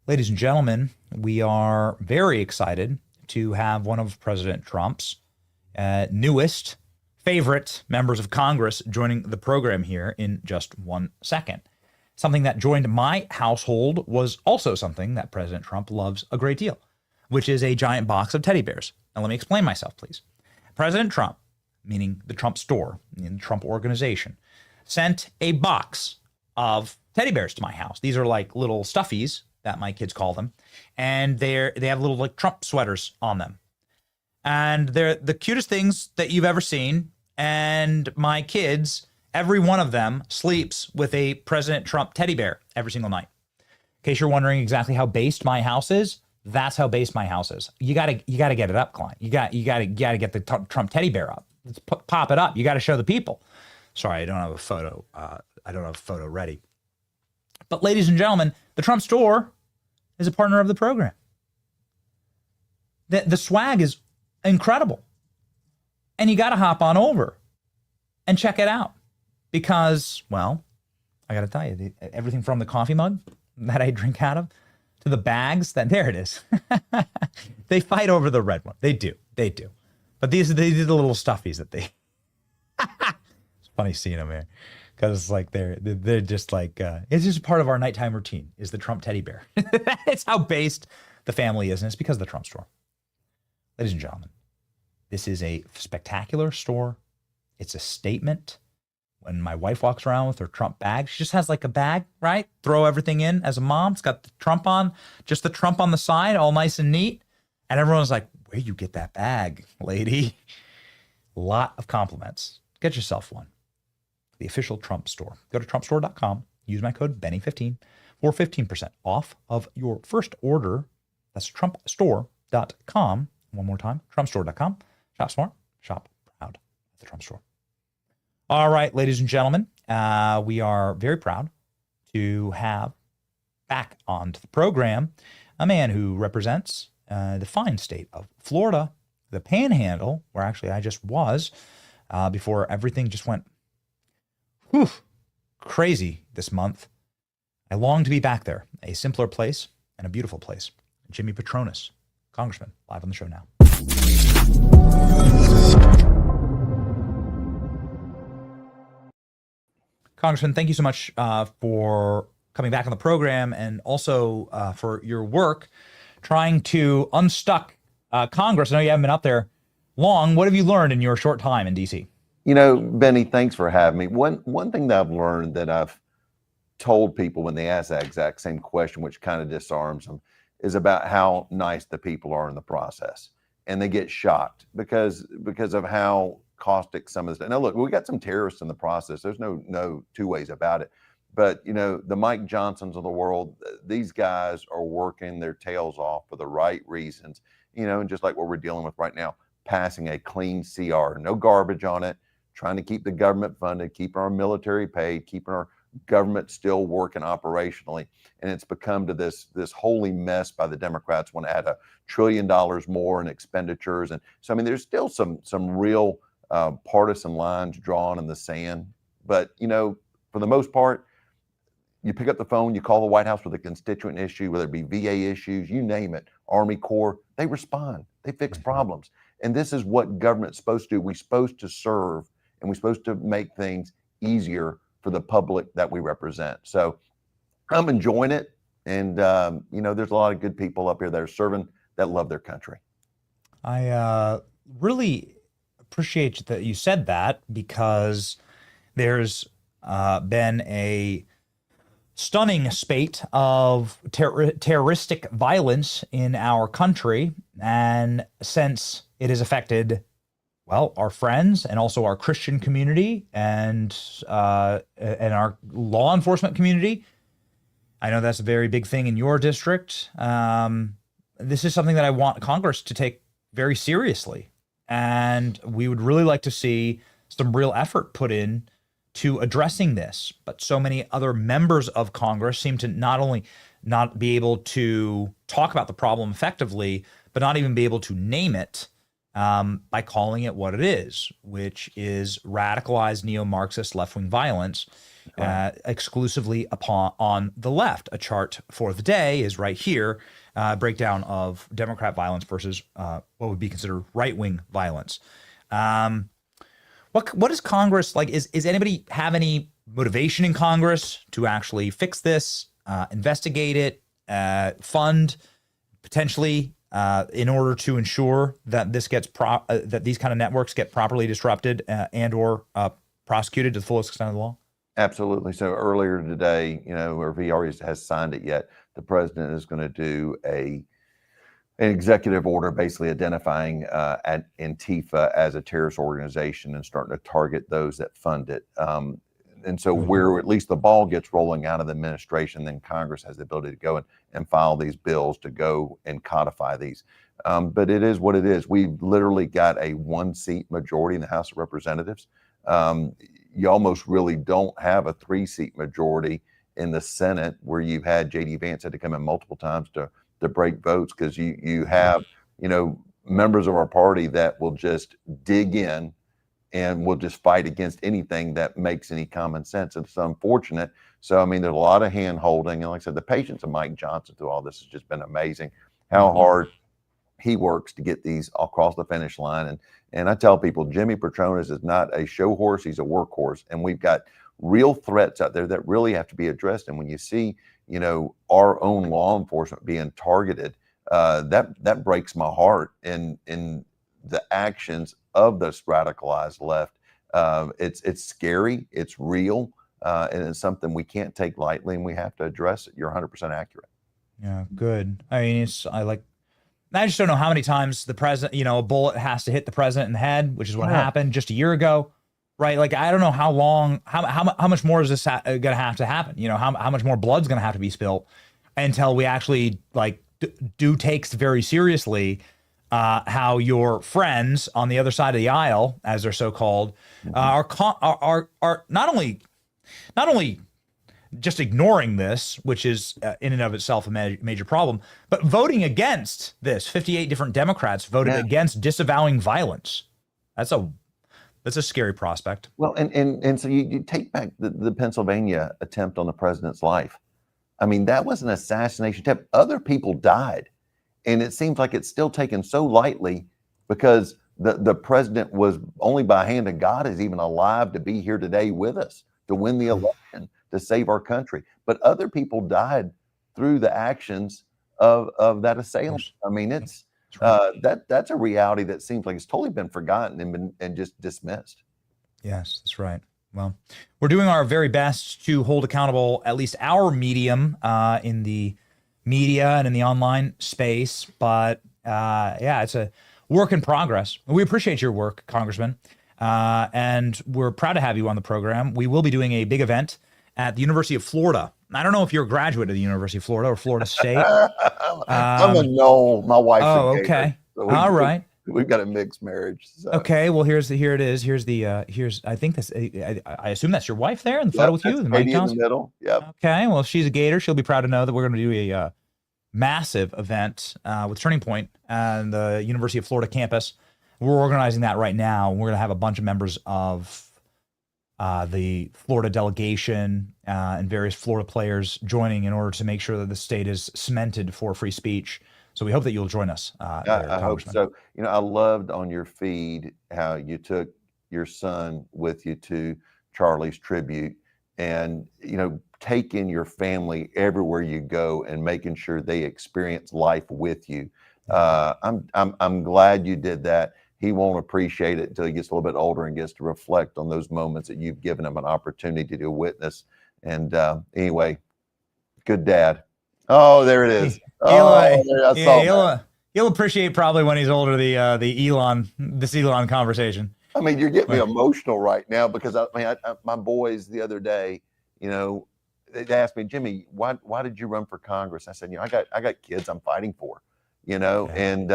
Ladies and gentlemen, we are very excited to have one of President Trump's newest favorite members of Congress joining the program here in just 1 second. Something that joined my household was also something that President Trump loves a great deal, which is a giant box of teddy bears. Now, let me explain myself, please. President Trump, meaning the Trump store, the Trump organization, sent a box of teddy bears to my house. These are like little stuffies that my kids call them, and they have little like Trump sweaters on them. And they're the cutest things that you've ever seen. And my kids, every one of them sleeps with a President Trump teddy bear every single night. In case you're wondering exactly how based my house is, that's how based my house is. You gotta get it up, Klein. You gotta get the Trump teddy bear up. Let's pop it up. You gotta show the people. Sorry, I don't have a photo. I don't have a photo ready. But ladies and gentlemen, the Trump store is a partner of the program. The swag is incredible. And you got to hop on over and check it out because, well, I got to tell you, everything from the coffee mug that I drink out of to the bags that, there it is. They fight over the red one. They do. But these are the little stuffies that they, it's funny seeing them here. Because like they're just like it's just part of our nighttime routine is the Trump teddy bear. It's how based the family is, and it's because of the Trump store. Ladies and gentlemen, this is a spectacular store. It's a statement. When my wife walks around with her Trump bag, she just has like a bag, right? Throw everything in as a mom. It's got the Trump on, just the Trump on the side, all nice and neat. And everyone's like, where you get that bag, lady? A lot of compliments. Get yourself one. The official Trump store. Go to trumpstore.com. Use my code Benny15 for 15% off of your first order. That's trumpstore.com. One more time, trumpstore.com. Shop smart, shop proud at the Trump store. All right, ladies and gentlemen, we are very proud to have back onto the program a man who represents the fine state of Florida, the Panhandle, where actually I just was before everything just went crazy this month. I long to be back there, a simpler place and a beautiful place. Jimmy Patronis, Congressman, live on the show now. Congressman, thank you so much for coming back on the program and also for your work trying to unstuck Congress. I know you haven't been up there long. What have you learned in your short time in D.C.? You know, Benny, thanks for having me. One thing that I've learned that I've told people when they ask that exact same question, which kind of disarms them, is about how nice the people are in the process. And they get shocked because of how caustic some of this. Now, look, we got some terrorists in the process. There's no two ways about it. But, you know, the Mike Johnsons of the world, these guys are working their tails off for the right reasons. and just like what we're dealing with right now, passing a clean CR, no garbage on it, trying to keep the government funded, keeping our military paid, keeping our government still working operationally. And it's become to this holy mess by the Democrats want to add $1 trillion more in expenditures. And so, I mean, there's still some real partisan lines drawn in the sand. But, for the most part, you pick up the phone, you call the White House with a constituent issue, whether it be VA issues, you name it, Army Corps, they respond, they fix problems. And this is what government's supposed to do. We're supposed to serve, and we're supposed to make things easier for the public that we represent. So I'm enjoying it. And, there's a lot of good people up here that are serving, that love their country. I really appreciate that you said that, because there's been a stunning spate of terroristic violence in our country. And since it has affected, well, our friends and also our Christian community and our law enforcement community, I know that's a very big thing in your district. This is something that I want Congress to take very seriously. And we would really like to see some real effort put in to addressing this. But so many other members of Congress seem to not only not be able to talk about the problem effectively, but not even be able to name it by calling it what it is, which is radicalized neo-Marxist left-wing violence exclusively on the left. A chart for the day is right here, breakdown of Democrat violence versus what would be considered right-wing violence. What is Congress like? Is anybody have any motivation in Congress to actually fix this, investigate it, fund potentially in order to ensure that this gets that these kind of networks get properly disrupted and or prosecuted to the fullest extent of the law? Absolutely. So earlier today, or if he already has signed it yet, the president is going to do an executive order basically identifying Antifa as a terrorist organization and starting to target those that fund it. And so where at least the ball gets rolling out of the administration, then Congress has the ability to go and file these bills to go and codify these. But it is what it is. We've literally got a 1-seat majority in the House of Representatives. You almost really don't have a 3-seat majority in the Senate, where you've had J.D. Vance had to come in multiple times to break votes, because you have, members of our party that will just dig in and will just fight against anything that makes any common sense. It's unfortunate. So, I mean, there's a lot of hand holding. And like I said, the patience of Mike Johnson through all this has just been amazing, how hard he works to get these across the finish line. And I tell people, Jimmy Patronis is not a show horse, he's a workhorse. And we've got real threats out there that really have to be addressed. And when you see, our own law enforcement being targeted, that breaks my heart in the actions of this radicalized left. It's scary, it's real, and it's something we can't take lightly, and we have to address it. You're 100% accurate. Yeah, good. I mean, I just don't know how many times the president, a bullet has to hit the president in the head, which is what happened just a year ago, right? Like, I don't know how long, how much more is this going to have to happen? How much more blood's going to have to be spilled until we actually do takes very seriously how your friends on the other side of the aisle, as they're so called, are not only just ignoring this, which is in and of itself a major problem, but voting against this. 58 different Democrats voted against disavowing violence. That's a scary prospect. Well, and so you take back the Pennsylvania attempt on the president's life. I mean, that was an assassination attempt. Other people died. And it seems like it's still taken so lightly, because the president was only by hand of God is even alive to be here today with us, to win the election, to save our country. But other people died through the actions of that assailant. I mean, it's that's a reality that seems like it's totally been forgotten and just dismissed. Yes, that's right. Well, we're doing our very best to hold accountable at least our medium in the media and in the online space. But it's a work in progress. We appreciate your work, Congressman. And we're proud to have you on the program. We will be doing a big event at the University of Florida. I don't know if you're a graduate of the University of Florida or Florida State. I'm a no. My wife's a okay. So All right. We've got a mixed marriage. So. Okay, well here it is. Here's I think that's I assume that's your wife there in the photo with you, That's Mike Katie in the Johnson. middle. Yep. Okay, well if she's a Gator, she'll be proud to know that we're going to do a massive event with Turning Point and the University of Florida campus. We're organizing that right now. We're going to have a bunch of members of the Florida delegation and various Florida players joining in order to make sure that the state is cemented for free speech. So we hope that you'll join us. I hope so. You know, I loved on your feed how you took your son with you to Charlie's tribute, and you know, taking your family everywhere you go and making sure they experience life with you. I'm glad you did that. He won't appreciate it until he gets a little bit older and gets to reflect on those moments that you've given him an opportunity to witness. And anyway, good dad. Oh, there it is. He'll appreciate probably when he's older this Elon conversation. I mean, you're getting me emotional right now because my boys the other day, you know, they asked me, Jimmy, why did you run for Congress? I said, you know, I got kids I'm fighting for, you know, and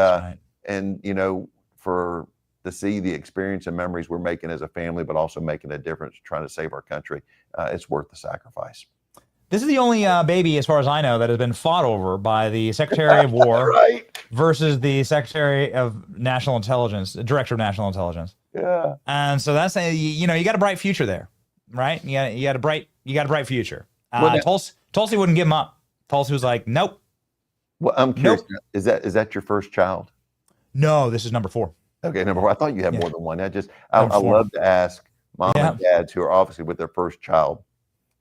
you know, to see the experience and memories we're making as a family, but also making a difference, trying to save our country, it's worth the sacrifice. This is the only baby, as far as I know, that has been fought over by the Secretary of War versus the Secretary of National Intelligence, the Director of National Intelligence. Yeah. And so that's you know, you got a bright future there, right? You got a bright future. Tulsi wouldn't give him up. Tulsi was like, nope. Well, I'm curious. Nope. Is that your first child? No, this is number 4. Okay, number 4. I thought you had more than one. I love to ask mom and dads who are obviously with their first child.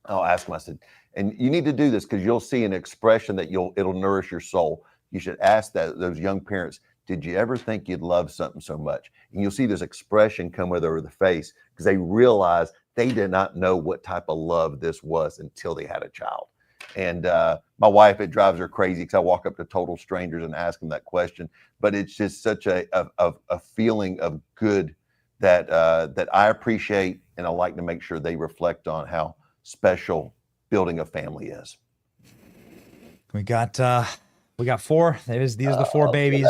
I'll ask them. I said, and you need to do this because you'll see an expression that it'll nourish your soul. You should ask those young parents, did you ever think you'd love something so much? And you'll see this expression come over the face because they realize they did not know what type of love this was until they had a child. And my wife, it drives her crazy because I walk up to total strangers and ask them that question. But it's just such a feeling of good that I appreciate, and I like to make sure they reflect on how special building a family is. We got 4. These are the 4 babies.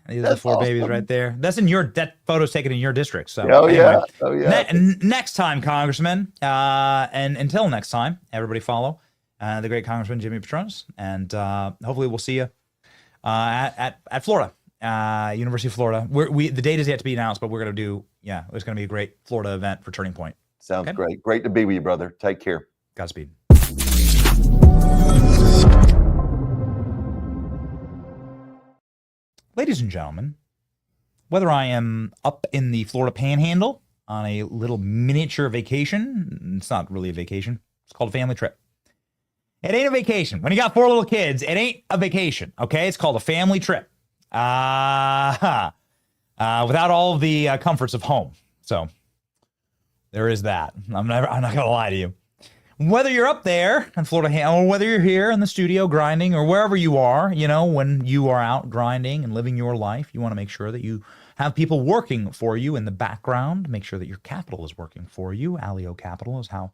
These are the 4 babies right there. That photo's taken in your district. So next time, Congressman, and until next time, everybody follow the great Congressman Jimmy Patronis, and hopefully we'll see you at Florida, University of Florida. The date is yet to be announced, but we're gonna do. Yeah, it's gonna be a great Florida event for Turning Point. Sounds great. Great to be with you, brother. Take care. Godspeed. Ladies and gentlemen, whether I am up in the Florida Panhandle on a little miniature vacation, it's not really a vacation. It's called a family trip. It ain't a vacation. When you got 4 little kids, it ain't a vacation, okay? It's called a family trip. Without all of the comforts of home. So there is that. I'm not going to lie to you. Whether you're up there in Florida, or whether you're here in the studio grinding, or wherever you are, you know, when you are out grinding and living your life, you want to make sure that you have people working for you in the background. Make sure that your capital is working for you. Allio Capital is how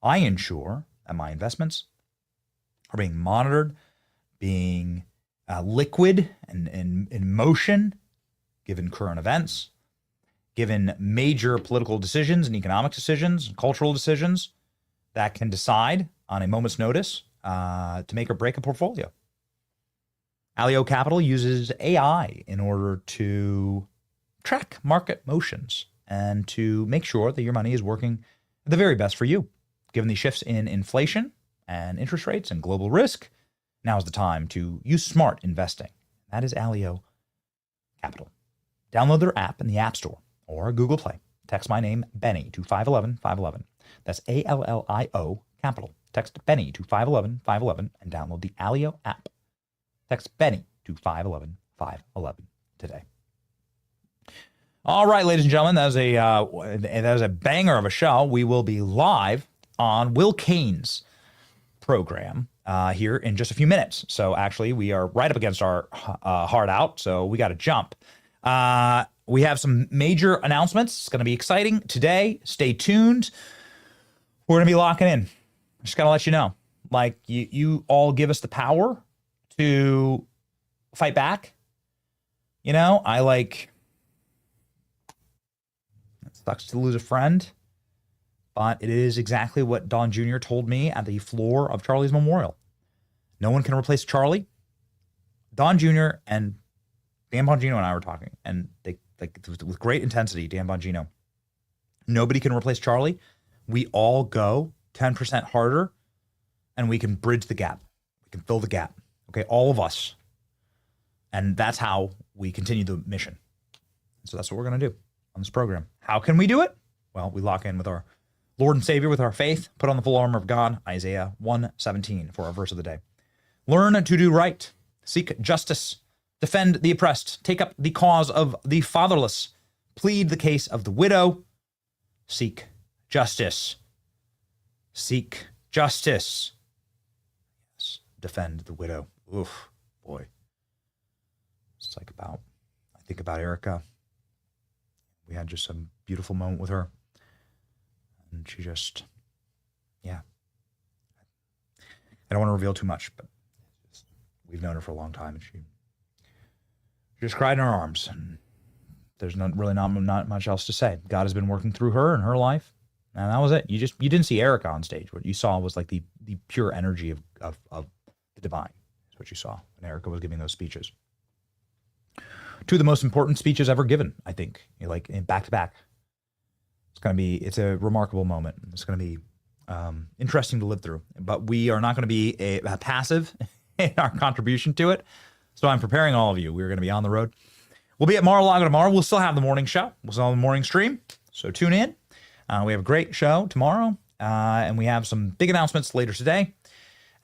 I ensure that my investments are being monitored, being liquid and in motion, given current events, given major political decisions and economic decisions and cultural decisions that can decide on a moment's notice to make or break a portfolio. Allio Capital uses AI in order to track market motions and to make sure that your money is working the very best for you. Given the shifts in inflation and interest rates and global risk, now is the time to use smart investing. That is Allio Capital. Download their app in the App Store or Google Play. Text my name, Benny, to 511-511. That's ALLIO Capital. Text Benny to 511-511 and download the Allio app. Text Benny to 511-511 today. All right, ladies and gentlemen, that was a banger of a show. We will be live on Will Kane's program here in just a few minutes. So actually, we are right up against our hard out, so we got to jump. We have some major announcements. It's going to be exciting today. Stay tuned. We're going to be locking in. Just got to let you know. Like, you all give us the power to fight back, You know, it sucks to lose a friend, but it is exactly what Don Jr. told me at the floor of Charlie's memorial. No one can replace Charlie. Don Jr. and Dan Bongino and I were talking, and they with great intensity, Dan Bongino. Nobody can replace Charlie. We all go 10% harder, and we can bridge the gap. We can fill the gap. Okay, all of us. And that's how we continue the mission. So that's what we're going to do on this program. How can we do it? Well, we lock in with our Lord and Savior, with our faith, put on the full armor of God, Isaiah 1:17 for our verse of the day. Learn to do right, seek justice, defend the oppressed, take up the cause of the fatherless, plead the case of the widow, seek justice. Seek justice. Yes, defend the widow. Oof, boy. It's like I think about Erica. We had just some beautiful moment with her. And she just, yeah. I don't want to reveal too much, but we've known her for a long time, and she just cried in our arms. And there's not much else to say. God has been working through her and her life, and that was it. You didn't see Erica on stage. What you saw was like the pure energy of the divine. That's what you saw when Erica was giving those speeches. Two of the most important speeches ever given, I think, like in back to back. It's a remarkable moment. It's going to be interesting to live through, but we are not going to be a passive in our contribution to it. So I'm preparing all of you. We're going to be on the road. We'll be at Mar-a-Lago tomorrow. We'll still have the morning show. We'll still have the morning stream. So tune in. We have a great show tomorrow, and we have some big announcements later today.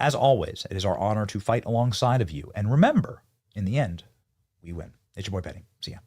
As always, it is our honor to fight alongside of you. And remember, in the end, we win. It's your boy Petty. See ya.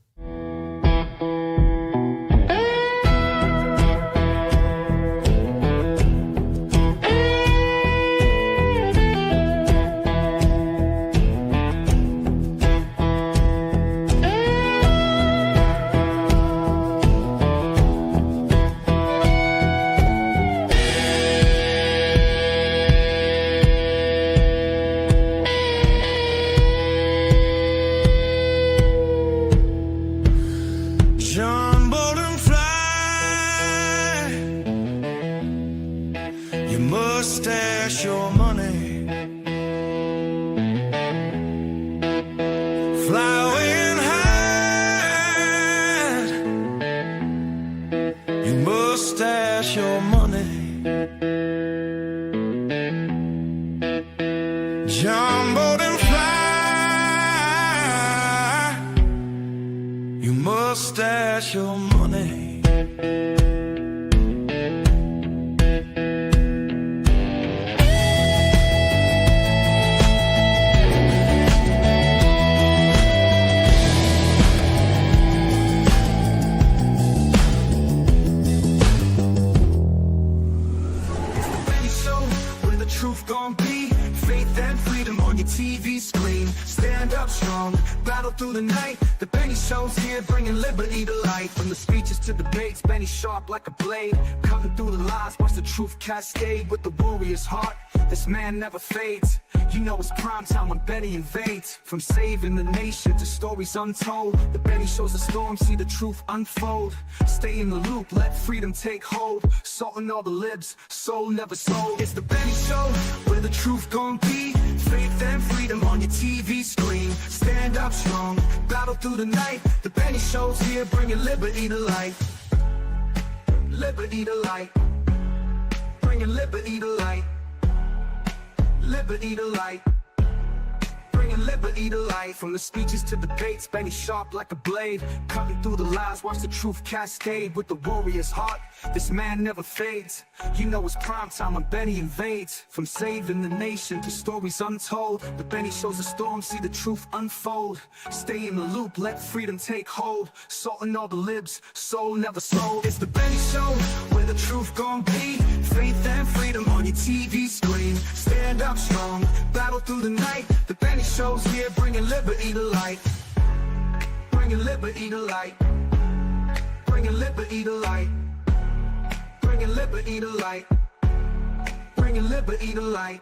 Like a blade, cutting through the lies, watch the truth cascade with the warrior's heart. This man never fades. You know it's prime time when Benny invades. From saving the nation to stories untold, the Benny shows the storm, see the truth unfold. Stay in the loop, let freedom take hold. Salting all the libs, soul never sold. It's the Benny Show, where the truth gon' be. Faith and freedom on your TV screen. Stand up strong, battle through the night. The Benny Show's here, bringing liberty to life. Liberty to light, bringing liberty to light. Liberty to light, bringing liberty to light. From the speeches to debates, Benny sharp like a blade. Cutting through the lies, watch the truth cascade with the warrior's heart. This man never fades. You know it's prime time when Benny invades. From saving the nation to stories untold, the Benny shows the storm, see the truth unfold. Stay in the loop, let freedom take hold. Salting all the libs, soul never sold. It's the Benny Show, where the truth gon' be. Faith and freedom on your TV screen. Stand up strong, battle through the night. The Benny Show's here, bringing liberty to light. Bringing liberty to light. Bringing liberty to light. Bringing liberty to light. Bringing liberty to light.